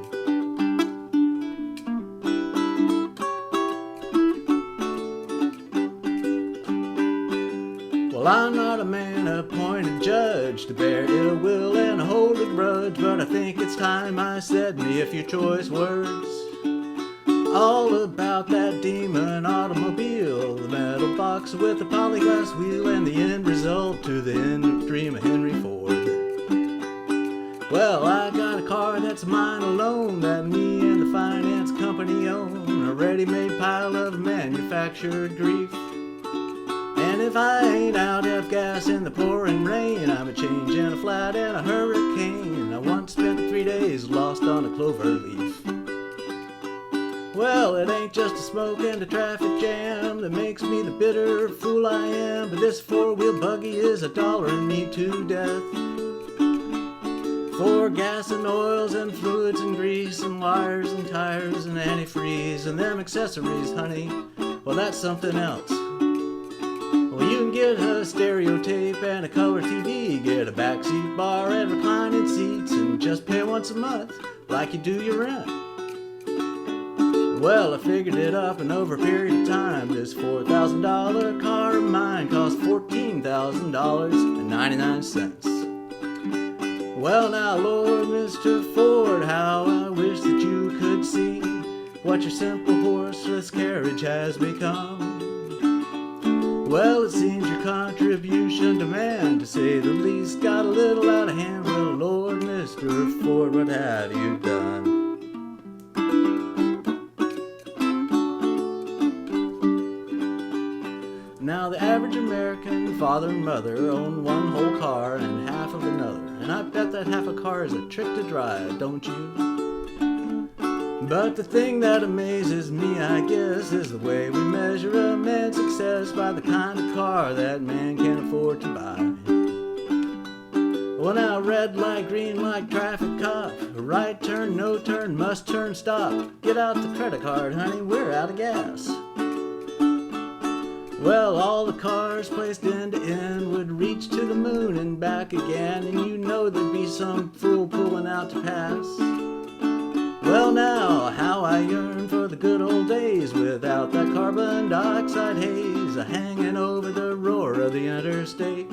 Well, I'm not a man appointed judge to bear ill will and hold a grudge, but I think it's time I said me a few choice words. All about that demon automobile, the metal box with the polyglass wheel, and the end result to the end dream of Henry Ford. Well, I got a car that's mine alone, that me and the finance company own, a ready-made pile of manufactured grief. And if I ain't out of gas in the pouring rain, I'm a change in a flat and a hurricane. I once spent 3 days lost on a clover leaf. Well, it ain't just a smoke and a traffic jam that makes me the bitter fool I am, but this four-wheel buggy is $1 me to death. For gas and oils and fluids and grease and wires and tires and antifreeze and them accessories, honey, well, that's something else. Well, you can get a stereo tape and a color TV, get a backseat bar and reclining seats, and just pay once a month like you do your rent. Well, I figured it up, and over a period of time, this $4,000 car of mine cost $14,000.99. Well, now, Lord, Mr. Ford, how I wish that you could see what your simple horseless carriage has become. Well, it seems your contribution to man, to say the least, got a little out of hand. Well, Lord, Mr. Ford, what have you done? Now, the average American father and mother own one whole car and half of another, and I bet that half a car is a trick to drive, don't you? But the thing that amazes me, I guess, is the way we measure a man's success by the kind of car that man can afford to buy. Well, now, red light, green light, traffic cop, right turn, no turn, must turn, stop. Get out the credit card, honey, we're out of gas. Well, all the cars placed end to end would reach to the moon and back again, and you know there'd be some fool pulling out to pass. Well, now, how I yearn for the good old days without that carbon dioxide haze hanging over the roar of the interstate.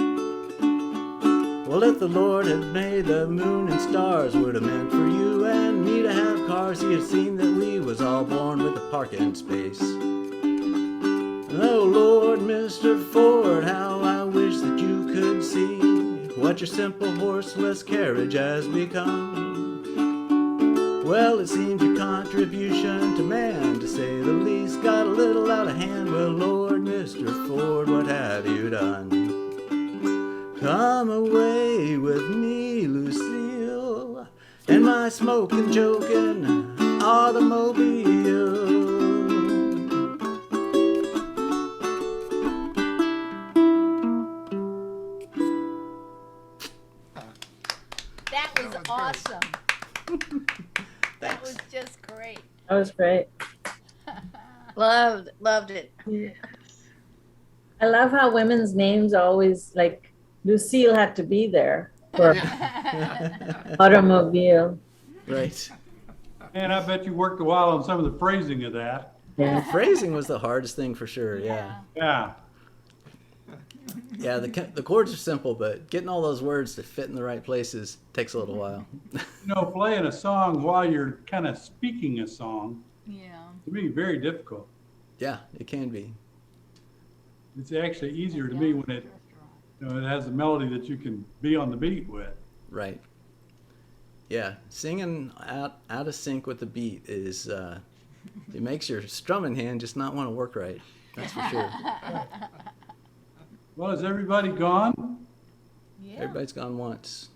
Well, if the Lord had made the moon and stars, would have meant for you and me to have cars, he'd have seen that we was all born with a parking space. Oh, Lord, Mr. Ford, how I wish that you could see what your simple horseless carriage has become. Well, it seems your contribution to man, to say the least, got a little out of hand. Well, Lord, Mr. Ford, what have you done? Come away with me, Lucille, and my smoking, joking automobile. That was awesome. That was just great. That was great. Loved it. Yes. I love how women's names always, like, Lucille had to be there for automobile. Right. And I bet you worked a while on some of the phrasing of that. The phrasing was the hardest thing for sure. Yeah. Yeah. Yeah. The chords are simple, but getting all those words to fit in the right places takes a little while. Playing a song while you're kind of speaking a song, Yeah. to me, very difficult. Yeah, it can be. It's actually easier to me when it has a melody that you can be on the beat with. Right. Yeah, singing out of sync with the beat is it makes your strumming hand just not want to work right. That's for sure. Well, is everybody gone? Yeah. Everybody's gone once.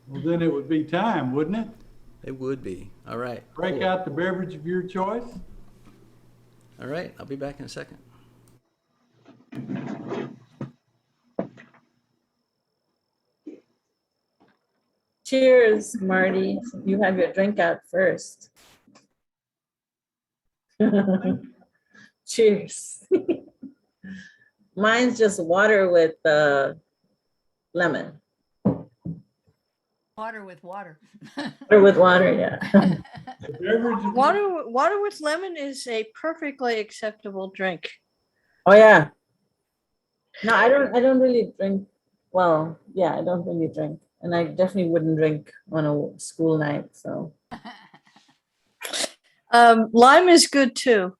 Well, then it would be time, wouldn't it? It would be. All right. Break cool. out the beverage of your choice. All right, I'll be back in a second. Cheers, Marty. You have your drink out first. Cheers. Mine's just water with lemon. Water with water. Or with water, yeah. The beverage of Water with lemon is a perfectly acceptable drink. Oh yeah. No, I don't really drink. Well, yeah, I don't really drink. And I definitely wouldn't drink on a school night, so. Lime is good too.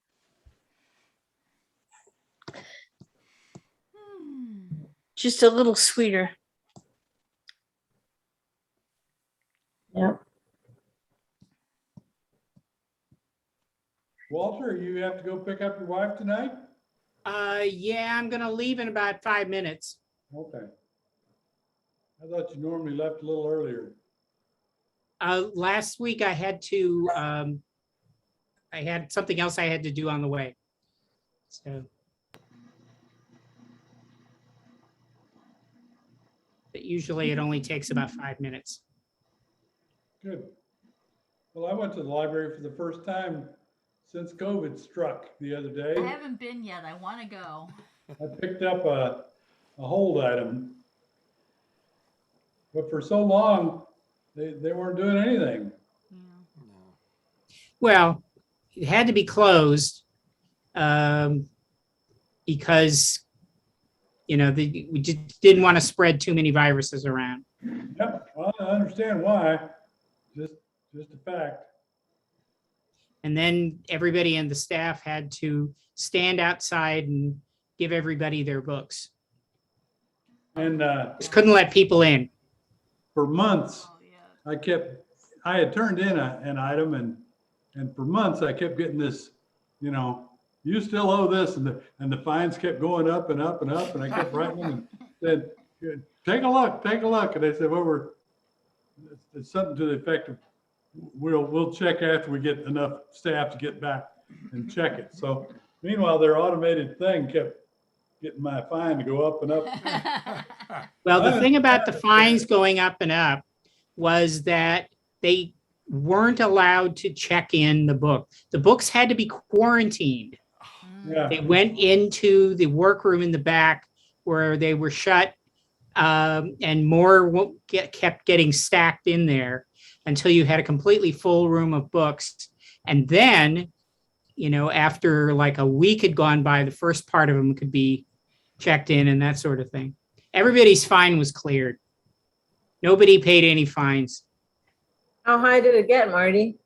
Just a little sweeter. Yeah. Walter, you have to go pick up your wife tonight? Yeah, I'm gonna leave in about 5 minutes. Okay. I thought you normally left a little earlier. Last week I had to, I had something else I had to do on the way. So. But usually it only takes about 5 minutes. Good. Well, I went to the library for the first time since COVID struck the other day. I haven't been yet. I want to go. I picked up a hold item. But for so long, they weren't doing anything. Yeah. Well, it had to be closed because, we just didn't want to spread too many viruses around. Yep, well, I understand why. Just a fact. And then everybody and the staff had to stand outside and give everybody their books. And Just couldn't let people in. for months, Oh, yeah. I had turned in an item and for months I kept getting this, you still owe this, and the fines kept going up and up and up, and I kept writing them and said, take a look. And they said, well, it's something to the effect of, we'll check after we get enough staff to get back and check it. So meanwhile, their automated thing kept getting my fine to go up and up. Well, the thing about the fines going up and up was that they weren't allowed to check in the book. The books had to be quarantined. Yeah. They went into the workroom in the back where they were shut, and more kept getting stacked in there until you had a completely full room of books. And then, after like a week had gone by, the first part of them could be checked in and that sort of thing. Everybody's fine was cleared. Nobody paid any fines. How high did it get, Marty?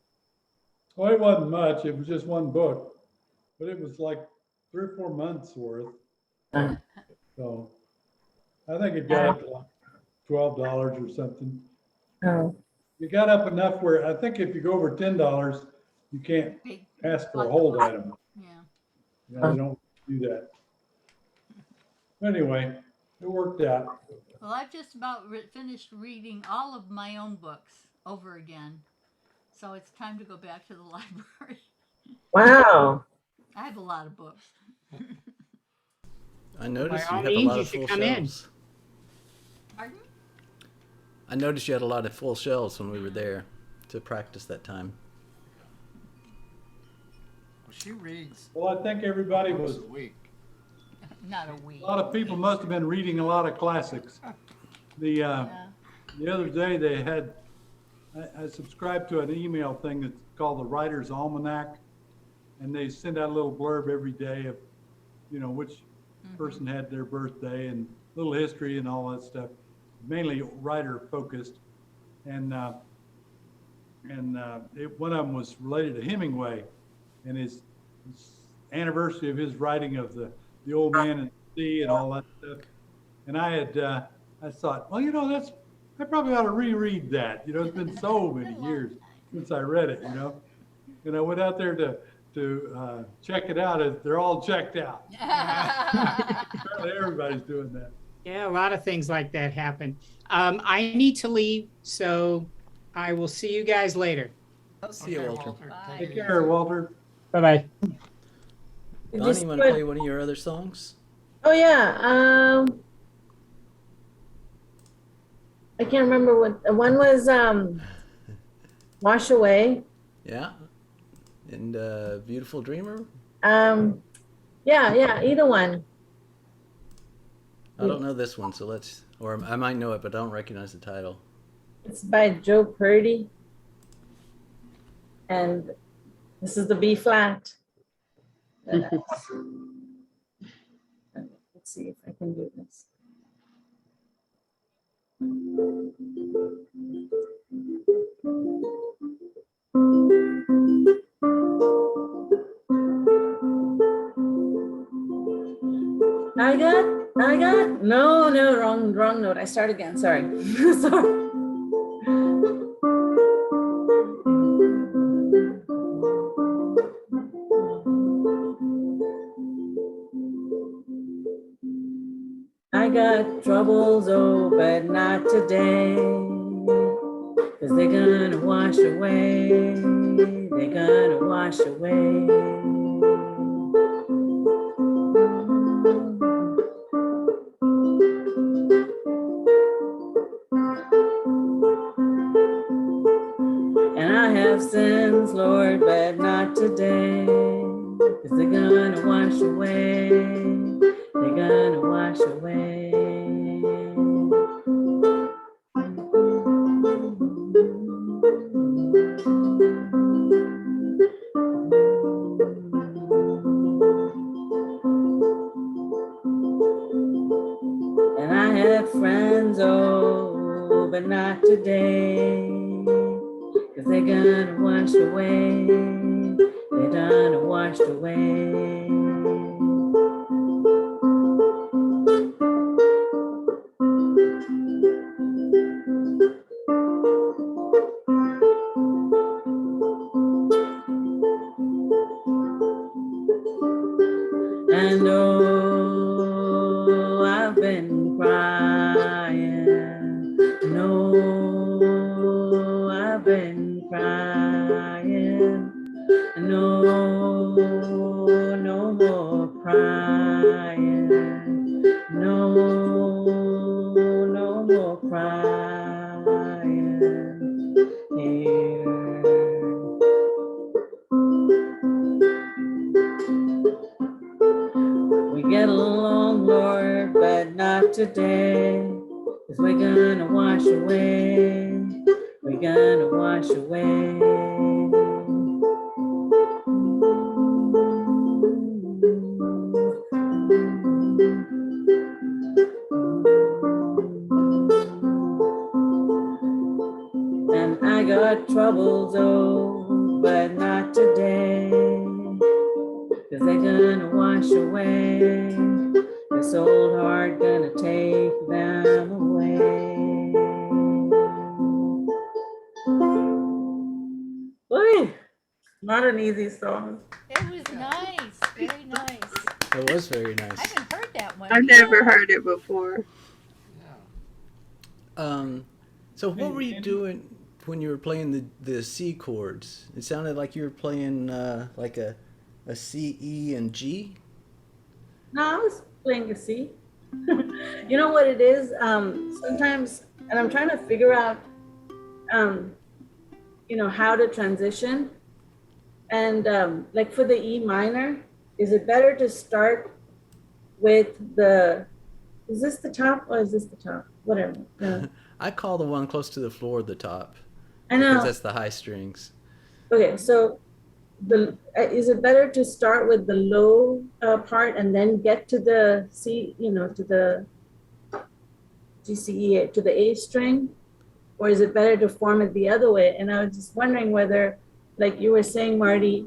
Well, it wasn't much. It was just one book, but it was like 3 or 4 months worth. So I think it got up to like $12 or something. Oh. You got up enough where I think if you go over $10, you can't ask for a hold item. Yeah. They don't do that. Anyway, it worked out. Well, I've just about finished reading all of my own books over again. So it's time to go back to the library. Wow. I have a lot of books. I noticed By you all have a means, lot you of should full come in. shelves. Pardon? I noticed you had a lot of full shelves when we were there to practice that time. Well, she reads Well, I think everybody books was a week. Not a week. A lot of people must have been reading a lot of classics. The other day they had, I subscribed to an email thing that's called the Writer's Almanac, and they send out a little blurb every day of, which person had their birthday and little history and all that stuff, mainly writer focused. And one of them was related to Hemingway and his anniversary of his writing of the Old Man and the Sea and all that stuff. And I thought, well, I probably ought to reread that. It's been so many years since I read it, And I went out there to check it out. They're all checked out. Apparently everybody's doing that. Yeah, a lot of things like that happen. I need to leave, so I will see you guys later. I'll see you, Walter. Take care, Walter. Bye-bye. Vany, you want to play one of your other songs? Oh yeah. I can't remember what one was. Wash Away. Yeah. And Beautiful Dreamer? Yeah, either one. I don't know this one, so or I might know it, but I don't recognize the title. It's by Joe Purdy. And this is the B flat. Let's see if I can do this. No, wrong note. I start again. Sorry. Sorry. I got troubles, oh, but not today. 'Cause they're gonna wash away. They're gonna wash away. And I have sins, Lord, but not today. 'Cause they're gonna wash away. They're gonna wash away. And I had friends, oh, but not today. 'Cause they're gonna wash away. They're gonna wash away. And oh, I've been crying. No, I've been crying. No, no more crying. No, no more crying here. We get along, Lord, but not today. 'Cause we're gonna wash away. We're gonna wash away. And I got troubles, oh, but not today. 'Cause they're gonna wash away. This old heart gonna take them away. Boy, not an easy song. It was nice, very nice. It was very I nice. haven't heard that one. I've never heard it before. So what were you doing when you were playing the C chords? It sounded like you were playing like a C, E, and G. No, I was playing a C. You know what it is? Sometimes, and I'm trying to figure out, how to transition. And like for the E minor, is it better to start with the, is this the top or is this the top? Whatever. No. I call the one close to the floor the top I because know. that's the high strings. Okay, so is it better to start with the low part and then get to the C, to the GCE, to the A string? Or is it better to form it the other way? And I was just wondering whether, like you were saying, Marty,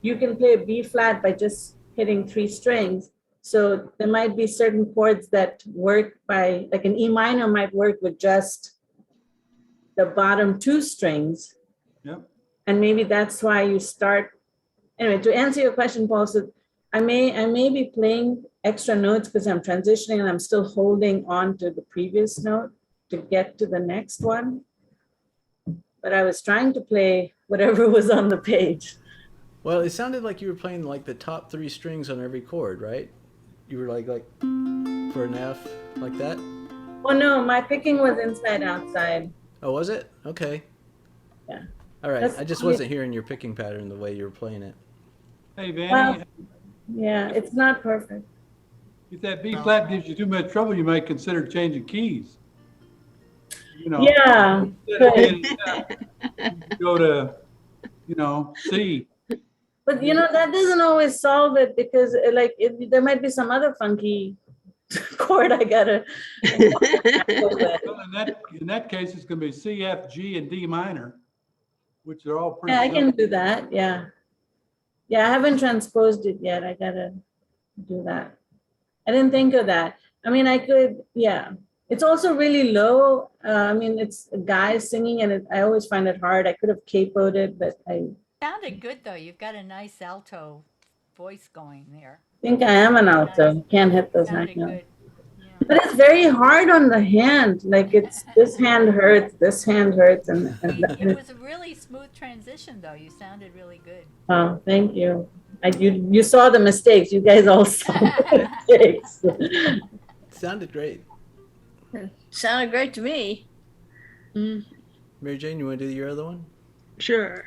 you can play a B flat by just hitting 3 strings. So there might be certain chords that work by, like an E minor might work with just the bottom 2 strings. Yep. And maybe that's why you start. Anyway, to answer your question, Paul, so I may be playing extra notes because I'm transitioning and I'm still holding on to the previous note to get to the next one. But I was trying to play whatever was on the page. Well, it sounded like you were playing like the top 3 strings on every chord, right? You were like for an F, like that? Oh no, my picking was inside outside. Oh, was it? Okay. Yeah. All right. That's I just wasn't hearing your picking pattern the way you were playing it. Hey, Vany, Well, yeah, it's not perfect. if that B flat gives you too much trouble, you might consider changing keys. Yeah. Instead of being F, go to, C. But that doesn't always solve it because there might be some other funky chord I gotta. Well, in that case, it's going to be C, F, G, and D minor, which are all pretty Yeah, I simple. can do that. Yeah. Yeah, I haven't transposed it yet. I gotta do that. I didn't think of that. I mean, I could, yeah. It's also really low. I mean, it's a guy singing and I always find it hard. I could have capoed it, but I Sounded good though. You've got a nice alto voice going there. think I am an alto. Can't hit those high Sounded notes. good. But it's very hard on the hand. Like it's this hand hurts, this hand hurts, and It was a really smooth transition though. You sounded really good. oh, thank you. You saw the mistakes. You guys all saw the mistakes. Sounded great. Sounded great to me. Mary Jane, you want to do your other one? Sure.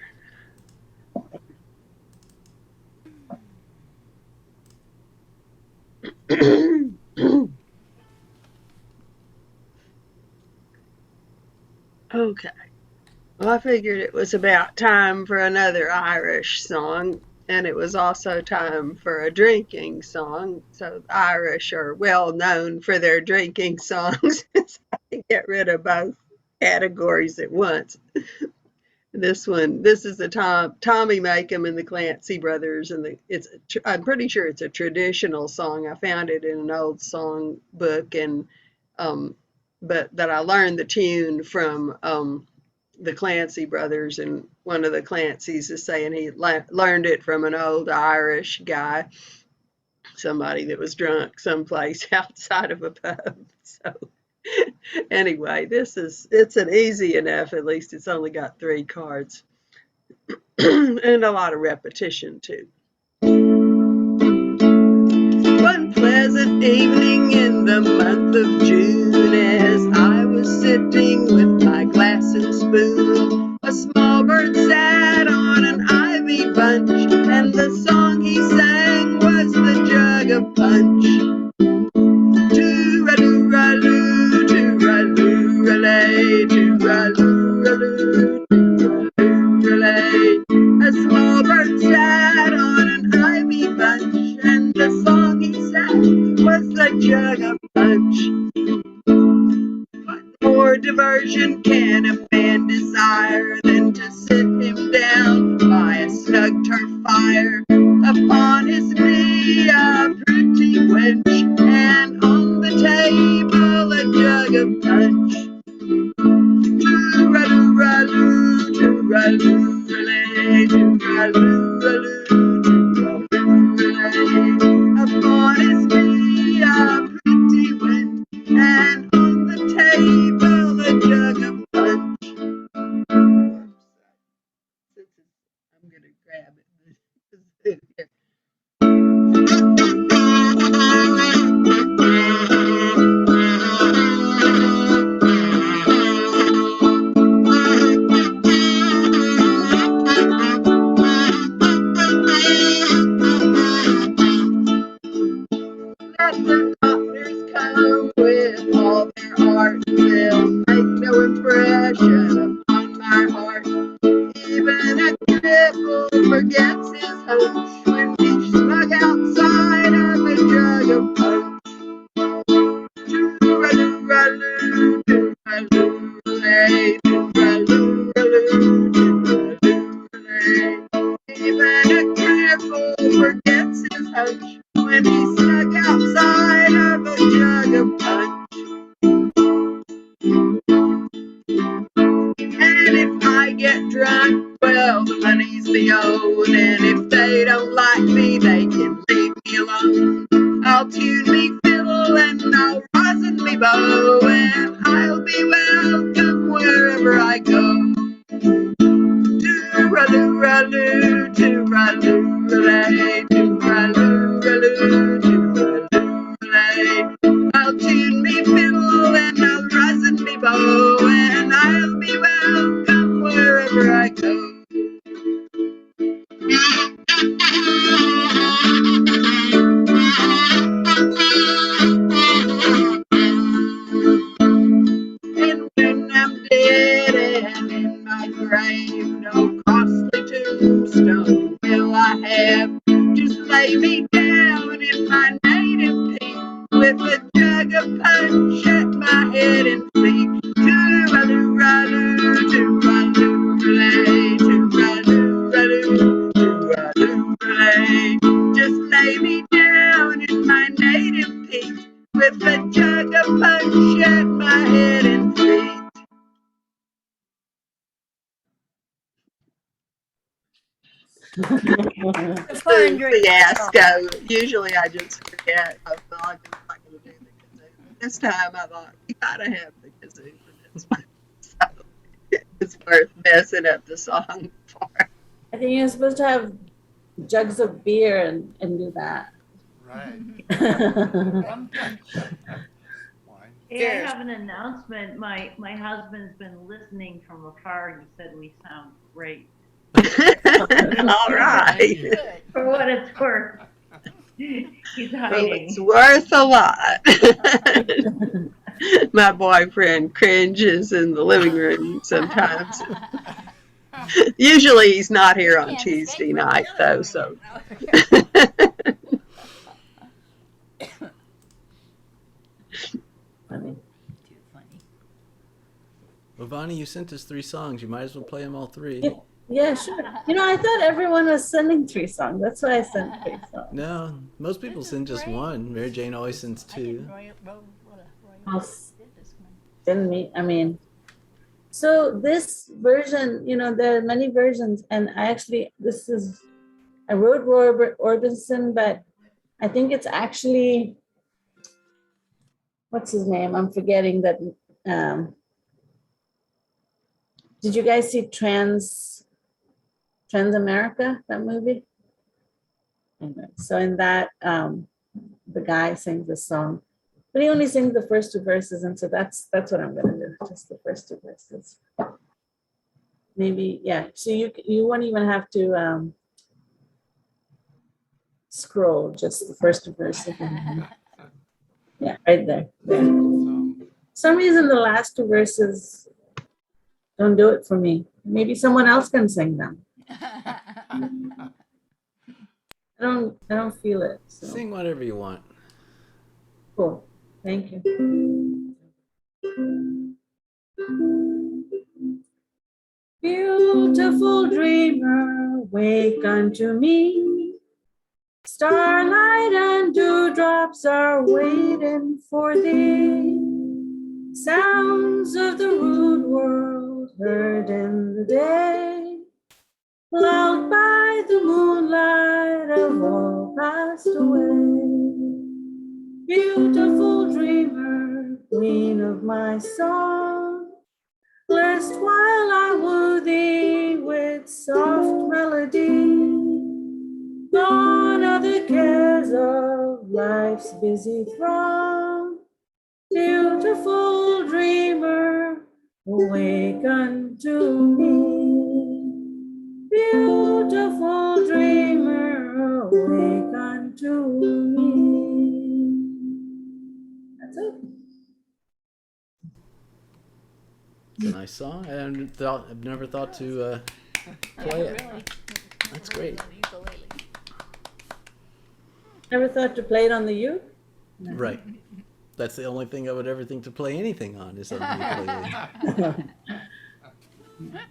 Okay. Well, I figured it was about time for another Irish song, and it was also time for a drinking song. So the Irish are well known for their drinking songs. So I get rid of both categories at once. This is the Tommy Makem and the Clancy Brothers, and I'm pretty sure it's a traditional song. I found it in an old song book, and but that I learned the tune from the Clancy Brothers, and one of the Clancys is saying he learned it from an old Irish guy, somebody that was drunk someplace outside of a pub. So anyway, it's an easy enough, at least it's only got 3 cards and a lot of repetition too. One pleasant evening in the month of June, as I was sitting with my glass and spoon, a small bird sat on an ivy bunch, and the song he sang was the jug of punch. Tooraloo, tooraloo-raloo, tooraloo-raloo, tooraloo-raloo. A small bird sat on an ivy bunch, and the song he sang was the jug of punch. What more diversion can a man desire than to sit him down by a snug turf fire? Upon his knee a pretty wench, and on the table a jug of punch. Tooraloo-raloo, tooraloo-raloo, tooraloo-raloo, tooraloo-raloo. Upon his knee a pretty wench, and on the table a jug of punch. that the doctors come with all their art, they'll make no impression upon my heart. Even a cripple forgets his hunch when he's snug outside of a jug of punch. Do-ra-do-ra-loo, do-ra-loo-lay, do-ra-loo-ra-loo, do-ra-loo-lay. Even a cripple forgets his hunch when he's snug outside of a jug of punch. And if I get drunk, well, the money's the own. And if they don't like me, they can leave me alone. I'll tune me fiddle and I'll rosin me bow, and I'll be welcome wherever I go. Do-ra-loo-ra-loo, do-ra-loo-ra-lay, do-ra-loo-ra-loo, do-ra-loo-ra-lay. I'll tune me fiddle and I'll rosin me bow, and I'll be welcome wherever I go. And when I'm dead and in my grave, no costly tombstone will I have. Just lay me down in my native peak with a jug of punch at my head and feet. Do-ra-loo-ra-loo, do-ra-loo-ra-lay, do-ra-loo-ra-loo, do-ra-loo-ra-lay. Just lay me down in my native peak with a jug of punch at my head and feet. Fun drink. Fiasco. Usually I just forget. I thought I'm not going to do the kazoo. But this time I thought, we got to have the kazoo for this one. So it's worth messing up the song for. I think you're supposed to have jugs of beer and do that. Right. Rum punch. Wine. Hey, I have an announcement. My husband's been listening from afar and he said we sound great. All right. Good. For what it's worth. He's Well, hiding. it's worth a lot. My boyfriend cringes in the living room sometimes. Usually he's not here on Can't Tuesday escape from night, the though, living so. room. Funny. Too funny. Well, Vany, you sent us 3 songs. You might as well play them all 3. Yeah, sure. You know, I thought everyone was sending 3 songs. That's why I sent 3 songs. No, most people This is send just great. 1. Mary Jane always sends I 2. didn't Roy I'll did s- this one. Didn't mean, I mean, so this version, you know, there are many versions, and I wrote Roy Orbison, but I think it's actually, what's his name? I'm forgetting that. Did you guys see Transamerica, that movie? Anyway, so in that, the guy sings the song, but he only sings the first 2 verses, and so that's what I'm gonna do, just the first 2 verses. Maybe, yeah. So you won't even have to scroll, just the first 2 verses. Yeah, right there. There. So, Some reason the last 2 verses don't do it for me. Maybe someone else can sing them. I don't feel it. So. Sing whatever you want. Cool. Thank you. Beautiful dreamer, wake unto me. Starlight and dewdrops are waiting for thee. Sounds of the rude world heard in the day, lulled by the moonlight of all passed away. Beautiful dreamer, queen of my song, lest while I woo thee with soft melody, gone are the cares of life's busy throng. Beautiful dreamer, awake unto me. Beautiful dreamer, awake unto me. It's a nice song. I've never thought to play it. Really. That's great. Ukulele. Never thought to play it on the uke? Right. That's the only thing I would ever think to play anything on is on the ukulele.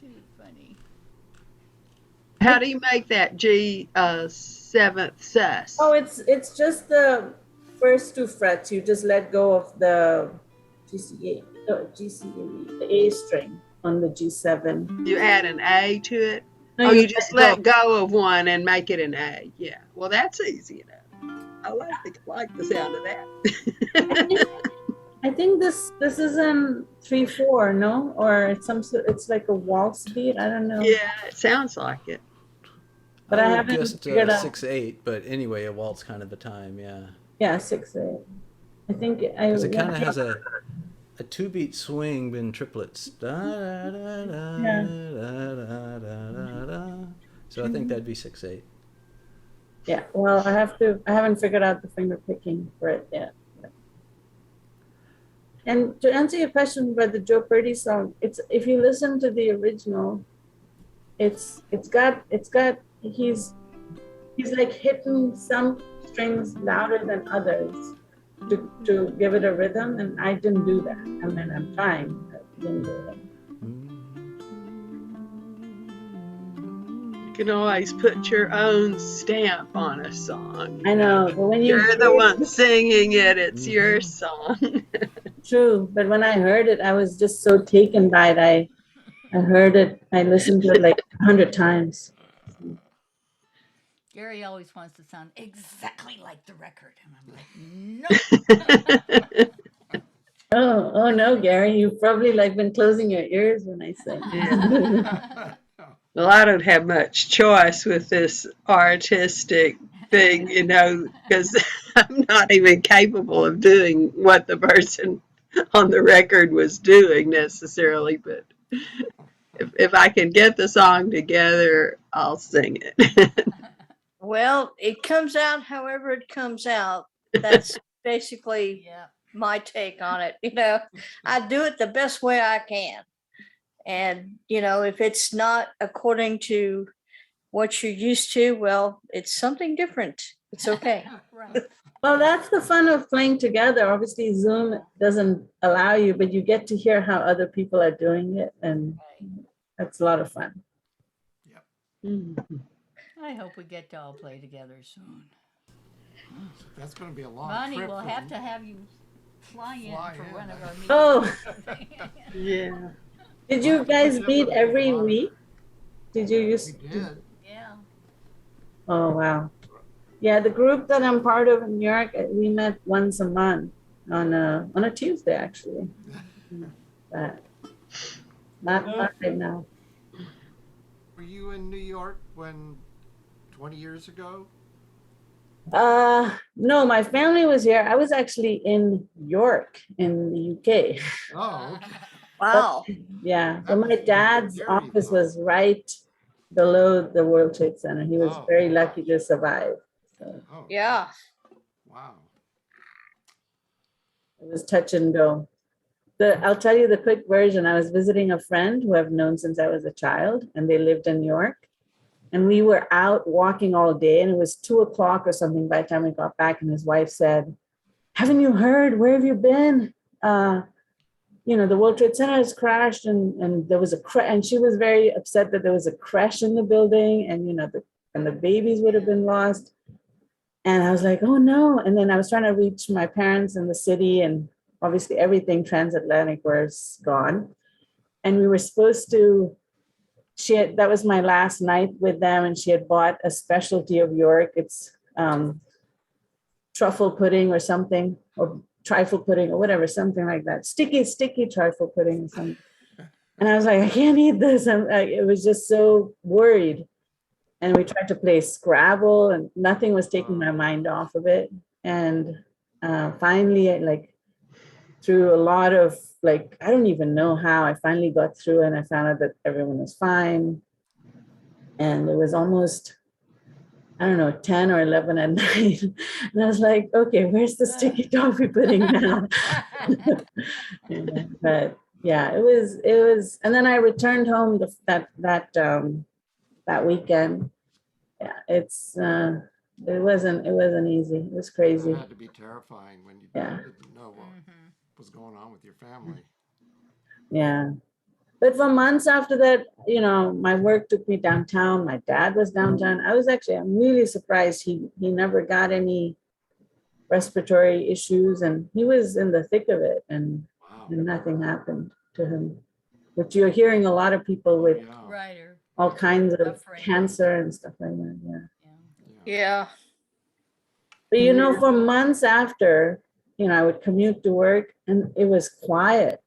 Too funny. How do you make that G seventh sus? Oh, it's just the first two frets. You just let go of the GCA, the A string on the G7. You add an A to it? No, Oh, you just let go of one and make it an A. Yeah. Well, that's easy enough. I like the sound of that. I think this is in 3/4, no? Or it's like a waltz beat. I don't know. Yeah, it sounds like it. But I would haven't just figured out. 6/8, but anyway, a waltz kind of a time, yeah. Yeah, 6/8. I think Because it kind of has a 2-beat swing in triplets. Da, da, da, da, Yeah. da, da, da, da, da. So I think that'd be 6/8. Yeah, well, I haven't figured out the finger picking for it yet. And to answer your question about the Joe Purdy song, it's if you listen to the original, it's got he's like hitting some strings louder than others to give it a rhythm, and I didn't do that. I mean, I'm trying, but I didn't do it. You can always put your own stamp on a song. I know, but when You're the one singing it, it's your song. True, but when I heard it, I was just so taken by it. I heard it, I listened to it like 100 times. Gary always wants to sound exactly like the record, and I'm like, no. Oh no, Gary, you've probably like been closing your ears when I say. Yeah. Well, I don't have much choice with this artistic thing, because I'm not even capable of doing what the person on the record was doing necessarily. But if I can get the song together, I'll sing it. Well, it comes out however it comes out. That's basically Yeah. my take on it. I do it the best way I can. And, if it's not according to what you're used to, well, it's something different. It's okay. Right. Well, that's the fun of playing together. Obviously, Zoom doesn't allow you, but you get to hear how other people are doing it, and that's a lot of fun. I hope we get to all play together soon. That's going to be a long Vany, trip. we'll for have them. to have you fly in for in. one of our meetings. Oh, Yeah. did you guys meet every week? Did you use? We did. Yeah. Oh, wow. Yeah, the group that I'm part of in New York, we met once a month on a Tuesday, actually. But not right now. Were you in New York 20 years ago? No, my family was here. I was actually in York in the UK. Oh, okay. Wow. Yeah, but my dad's office was right below the World Trade Center. He was very lucky to survive. So Oh, Yeah. wow. it was touch and go. I'll tell you the quick version. I was visiting a friend who I've known since I was a child, and they lived in New York. And we were out walking all day, and it was 2:00 or something by the time we got back. And his wife said, "Haven't you heard? Where have you been? The World Trade Center has crashed, and there was a crash." And she was very upset that there was a crash in the building, and the babies would have been lost. And I was like, "Oh no!" And then I was trying to reach my parents in the city, and obviously everything transatlantic was gone. And we were supposed to. That was my last night with them, and she had bought a specialty of York. It's truffle pudding or something, or trifle pudding or whatever, something like that. Sticky trifle pudding or something. And I was like, I can't eat this. It was just so worried. And we tried to play Scrabble, and nothing was taking my mind off of it. And finally, through a lot of I don't even know how, I finally got through, and I found out that everyone was fine. And it was almost, I don't know, 10 or 11 at night. And I was like, okay, where's the sticky toffee pudding now? But Yeah, it was, and then I returned home that weekend. Yeah, it wasn't easy. It was That crazy. had to be terrifying when you Yeah, didn't know what was going on with your family. yeah. But for months after that, my work took me downtown. My dad was downtown. I'm really surprised he never got any respiratory issues, and he was in the thick of it, and Wow. nothing happened to him. But you're hearing a lot of people with Yeah. Right, or all kinds of suffering. cancer and stuff like that. Yeah. Yeah. Yeah. But for months after, I would commute to work and it was quiet.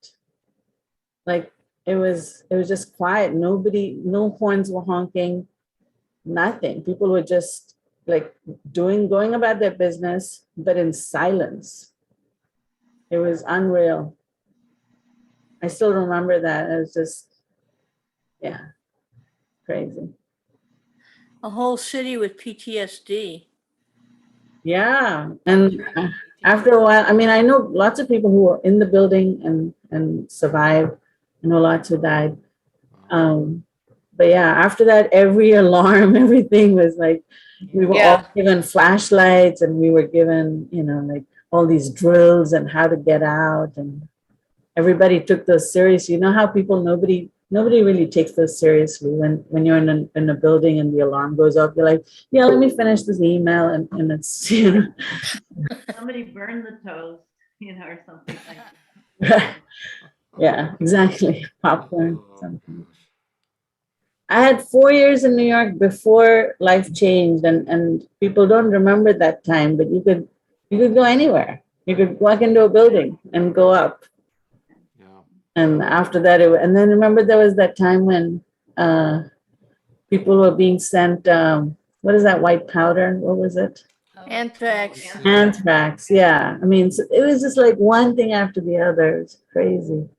Like it was just quiet. Nobody, no horns were honking, nothing. People were just like going about their business, but in silence. It was unreal. I still remember that. It was just, yeah, crazy. A whole city with PTSD. Yeah. And after a while, I mean, I know lots of people who were in the building and survived. I know lots who died. But yeah, after that, every alarm, everything was like, we were all Yeah. given flashlights and we were given, like all these drills and how to get out. And everybody took those seriously. You know how nobody really takes those seriously when you're in a building and the alarm goes off. You're like, yeah, let me finish this email, and it's Somebody burned the toast, or something like that. yeah, exactly, popcorn. Oh, Something. gosh. I had 4 years in New York before life changed, and people don't remember that time, but you could go anywhere. You could walk into a building and go up. Yeah. And after that, and then remember there was that time when people were being sent, what is that white powder? What was it? Anthrax. Anthrax. Yeah. I mean, so it was just like one thing after the other. It's crazy.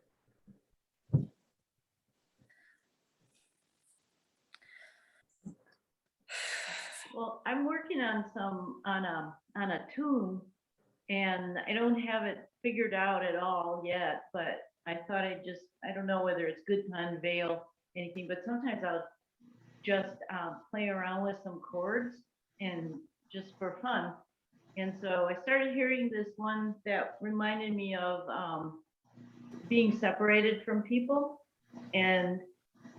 Well, I'm working on a tune, and I don't have it figured out at all yet, but I thought I don't know whether it's good to unveil anything, but sometimes I'll just play around with some chords and just for fun. And so I started hearing this one that reminded me of being separated from people. And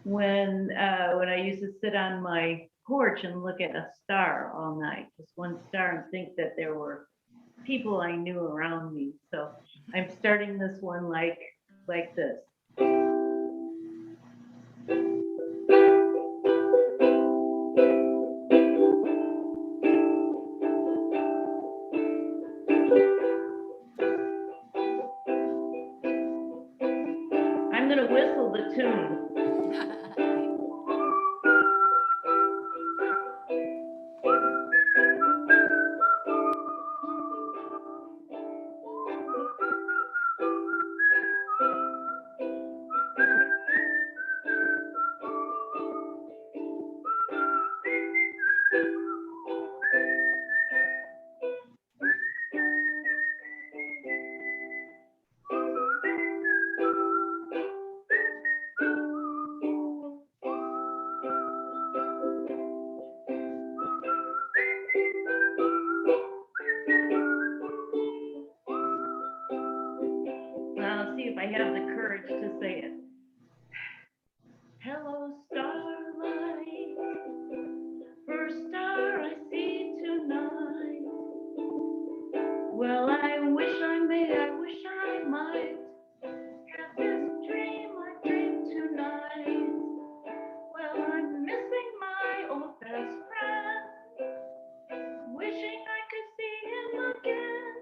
when I used to sit on my porch and look at a star all night, just one star, and think that there were people I knew around me. So I'm starting this one like this. I'm gonna whistle the tune. Now let's see if I have the courage to say it. Hello, starlight, first star I see tonight. Well, I wish I might have this dream I dreamed tonight. Well, I'm missing my old best friend, wishing I could see him again.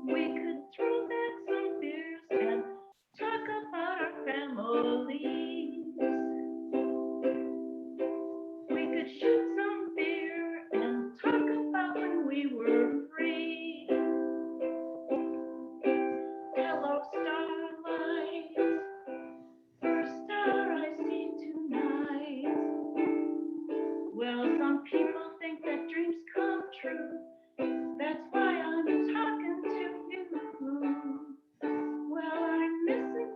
We could throw back some beers and talk about our families. We could shoot some beer and talk about when we were free. Hello, starlight, first star I see tonight. Well, some people think that dreams come true. That's why I'm talking to you. Well, I'm missing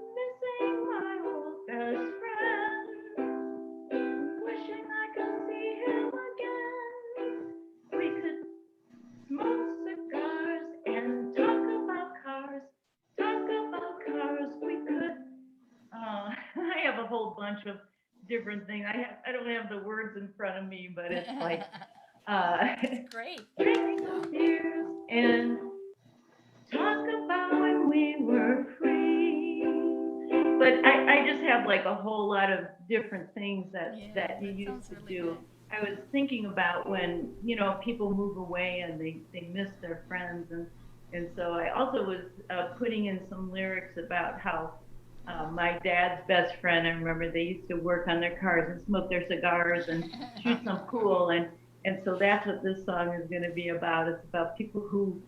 whole bunch of different things. I don't have the words in front of me, but it's like Great. Tears and talk about when we were free. But I just have like a whole lot of different things that you that used sounds to really do. good. I was thinking about when, people move away and they miss their friends. And so I also was putting in some lyrics about how my dad's best friend, I remember they used to work on their cars and smoke their cigars and shoot some pool. And so that's what this song is going to be about. It's about people who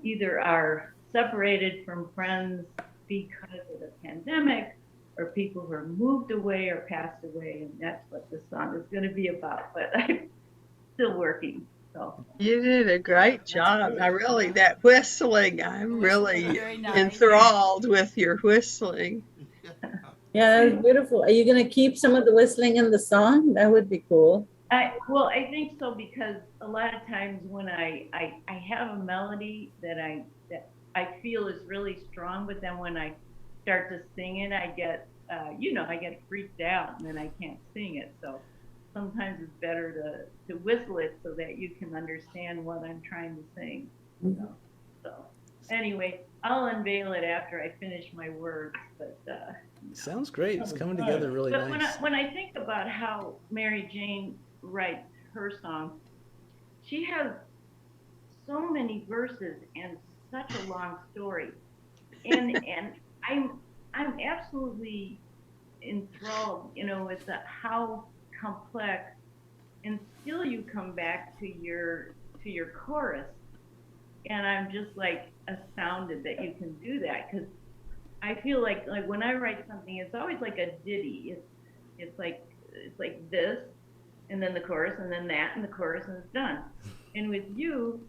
either are separated from friends because of the pandemic, or people who are moved away or passed away, and that's what this song is going to be about. But I'm still working, so. You did a great job. I really, that whistling, I'm really Very nice. enthralled with your whistling. Yeah, that was beautiful. Are you gonna keep some of the whistling in the song? That would be cool. Well, I think so, because a lot of times when I have a melody that I feel is really strong, but then when I start to sing it, I get I get freaked out and then I can't sing it. So sometimes it's better to whistle it so that you can understand what I'm trying to sing. So anyway, I'll unveil it after I finish my words. But Sounds great. It's coming together really but nice. when I think about how Mary Jane writes her songs, she has so many verses and such a long story, and I'm absolutely enthralled, with how complex, and still you come back to your chorus, and I'm just like astounded that you can do that, because I feel like when I write something, it's always like a ditty. It's like this, and then the chorus, and then that, and the chorus, and it's done. And with you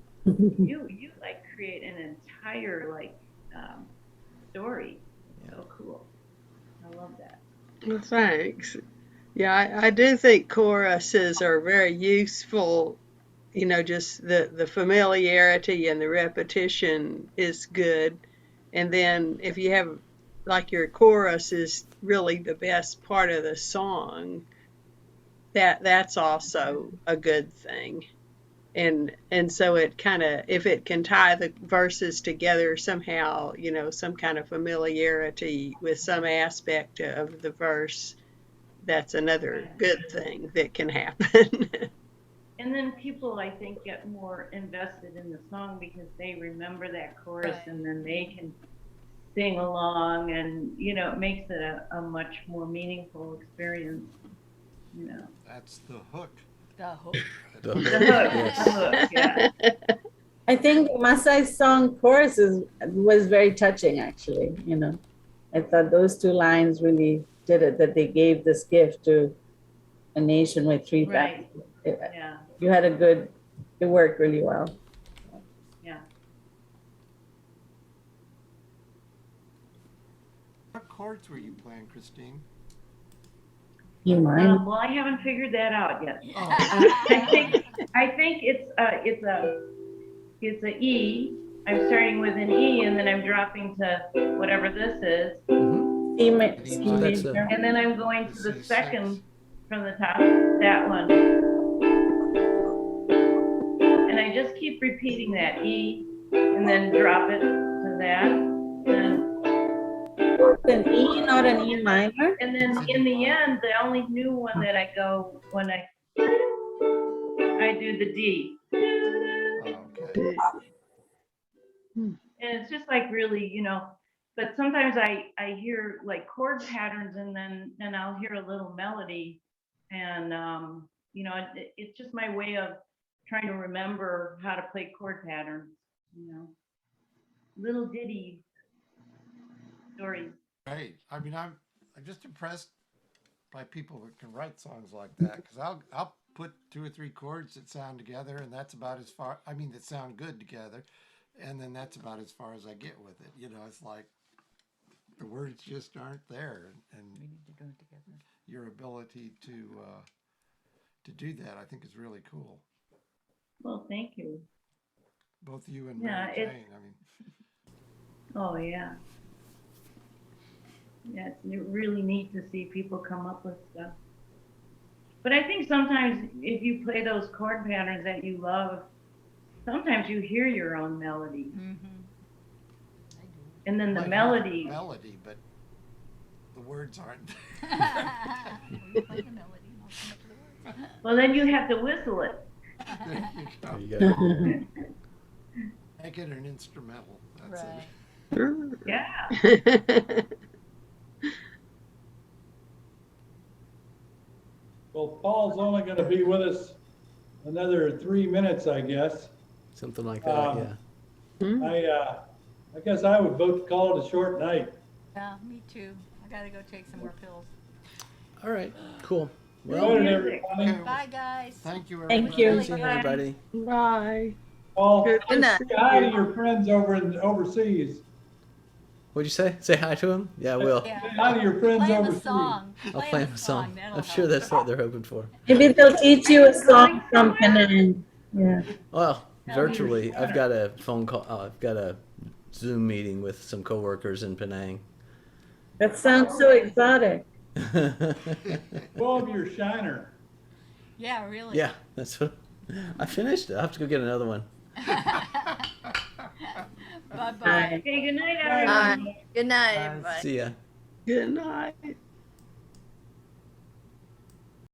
like create an entire story. So cool. I love that. Well, thanks. Yeah, I do think choruses are very useful. Just the familiarity and the repetition is good. And then if you have, like, your chorus is really the best part of the song, that's also a good thing. And so it kind of, if it can tie the verses together somehow, some kind of familiarity with some aspect of the verse, that's another good thing that can happen. And then people, I think, get more invested in the song because they remember that chorus, Right. and then they can sing along, and it makes it a much more meaningful experience. That's the hook. The hook. The The hook, hook, yes. the hook, yeah. I think Masai's song chorus was very touching, actually. I thought those two lines really did it, that they gave this gift to a nation with 3,000. Right. Yeah, You had it worked really well. yeah. What chords were you playing, Christine? You mind? Well, I haven't figured that out yet. Oh. I think it's a E. I'm starting with an E, and then I'm dropping to whatever this is, C So that's major. and then I'm going to the C6. second from the top, that one. And I just keep repeating that E, and then drop it to that, An E, not an E minor. and then in the end, the only new one that I go when I do the D. Okay. And it's just like really, but sometimes I hear like chord patterns, and then I'll hear a little melody, and it's just my way of trying to remember how to play chord patterns, little ditty stories. Great. I mean, I'm just impressed by people who can write songs like that, because I'll put 2 or 3 chords that sound together, and that's about as far. I mean, that sound good together, and then that's about as far as I get with it. It's like the words just aren't there, and We need to do it together. your ability to do that, I think, is really cool. Well, thank you. Both you and Yeah, Mary Jane. I mean, Oh yeah. Yeah, it's really neat to see people come up with stuff. But I think sometimes if you play those chord patterns that you love, sometimes you hear your own melody. And then the Might hear melody, melody, but the words aren't. We play the melody, and I'll come up with the words. well, then you have to whistle it. There you There go. you go. Make it an instrumental. That's Right. Yeah. Well, Paul's only gonna be with us another 3 minutes, I guess. Something like that, Um, yeah. I guess I would vote to call it a short night. Yeah, me too. I gotta go take some more pills. All right, cool. Good Well, night, music. everybody. Okay. Bye, guys. Thank you, Thank everybody. you. good seeing everybody. Bye. Paul, Good Good night. say hi to your friends overseas. What'd you say? Say hi to him? Yeah, I will. Say Yeah. hi to your friends Play him a overseas. song. I'll play him a song. That'll I'm sure help. that's what they're hoping for. Maybe they'll teach you a song from Penang. Yeah. Well, That'll be virtually, your I've got a phone call. I've got a Zoom meeting with some coworkers in Penang. That sounds so exotic. Show 'em your shiner. Yeah, really. Yeah, that's what I finished. I'll have to go get another one. Bye-bye. Bye. Okay, good night, Bye. everyone. Good night, Bye. everybody. See ya. Good night.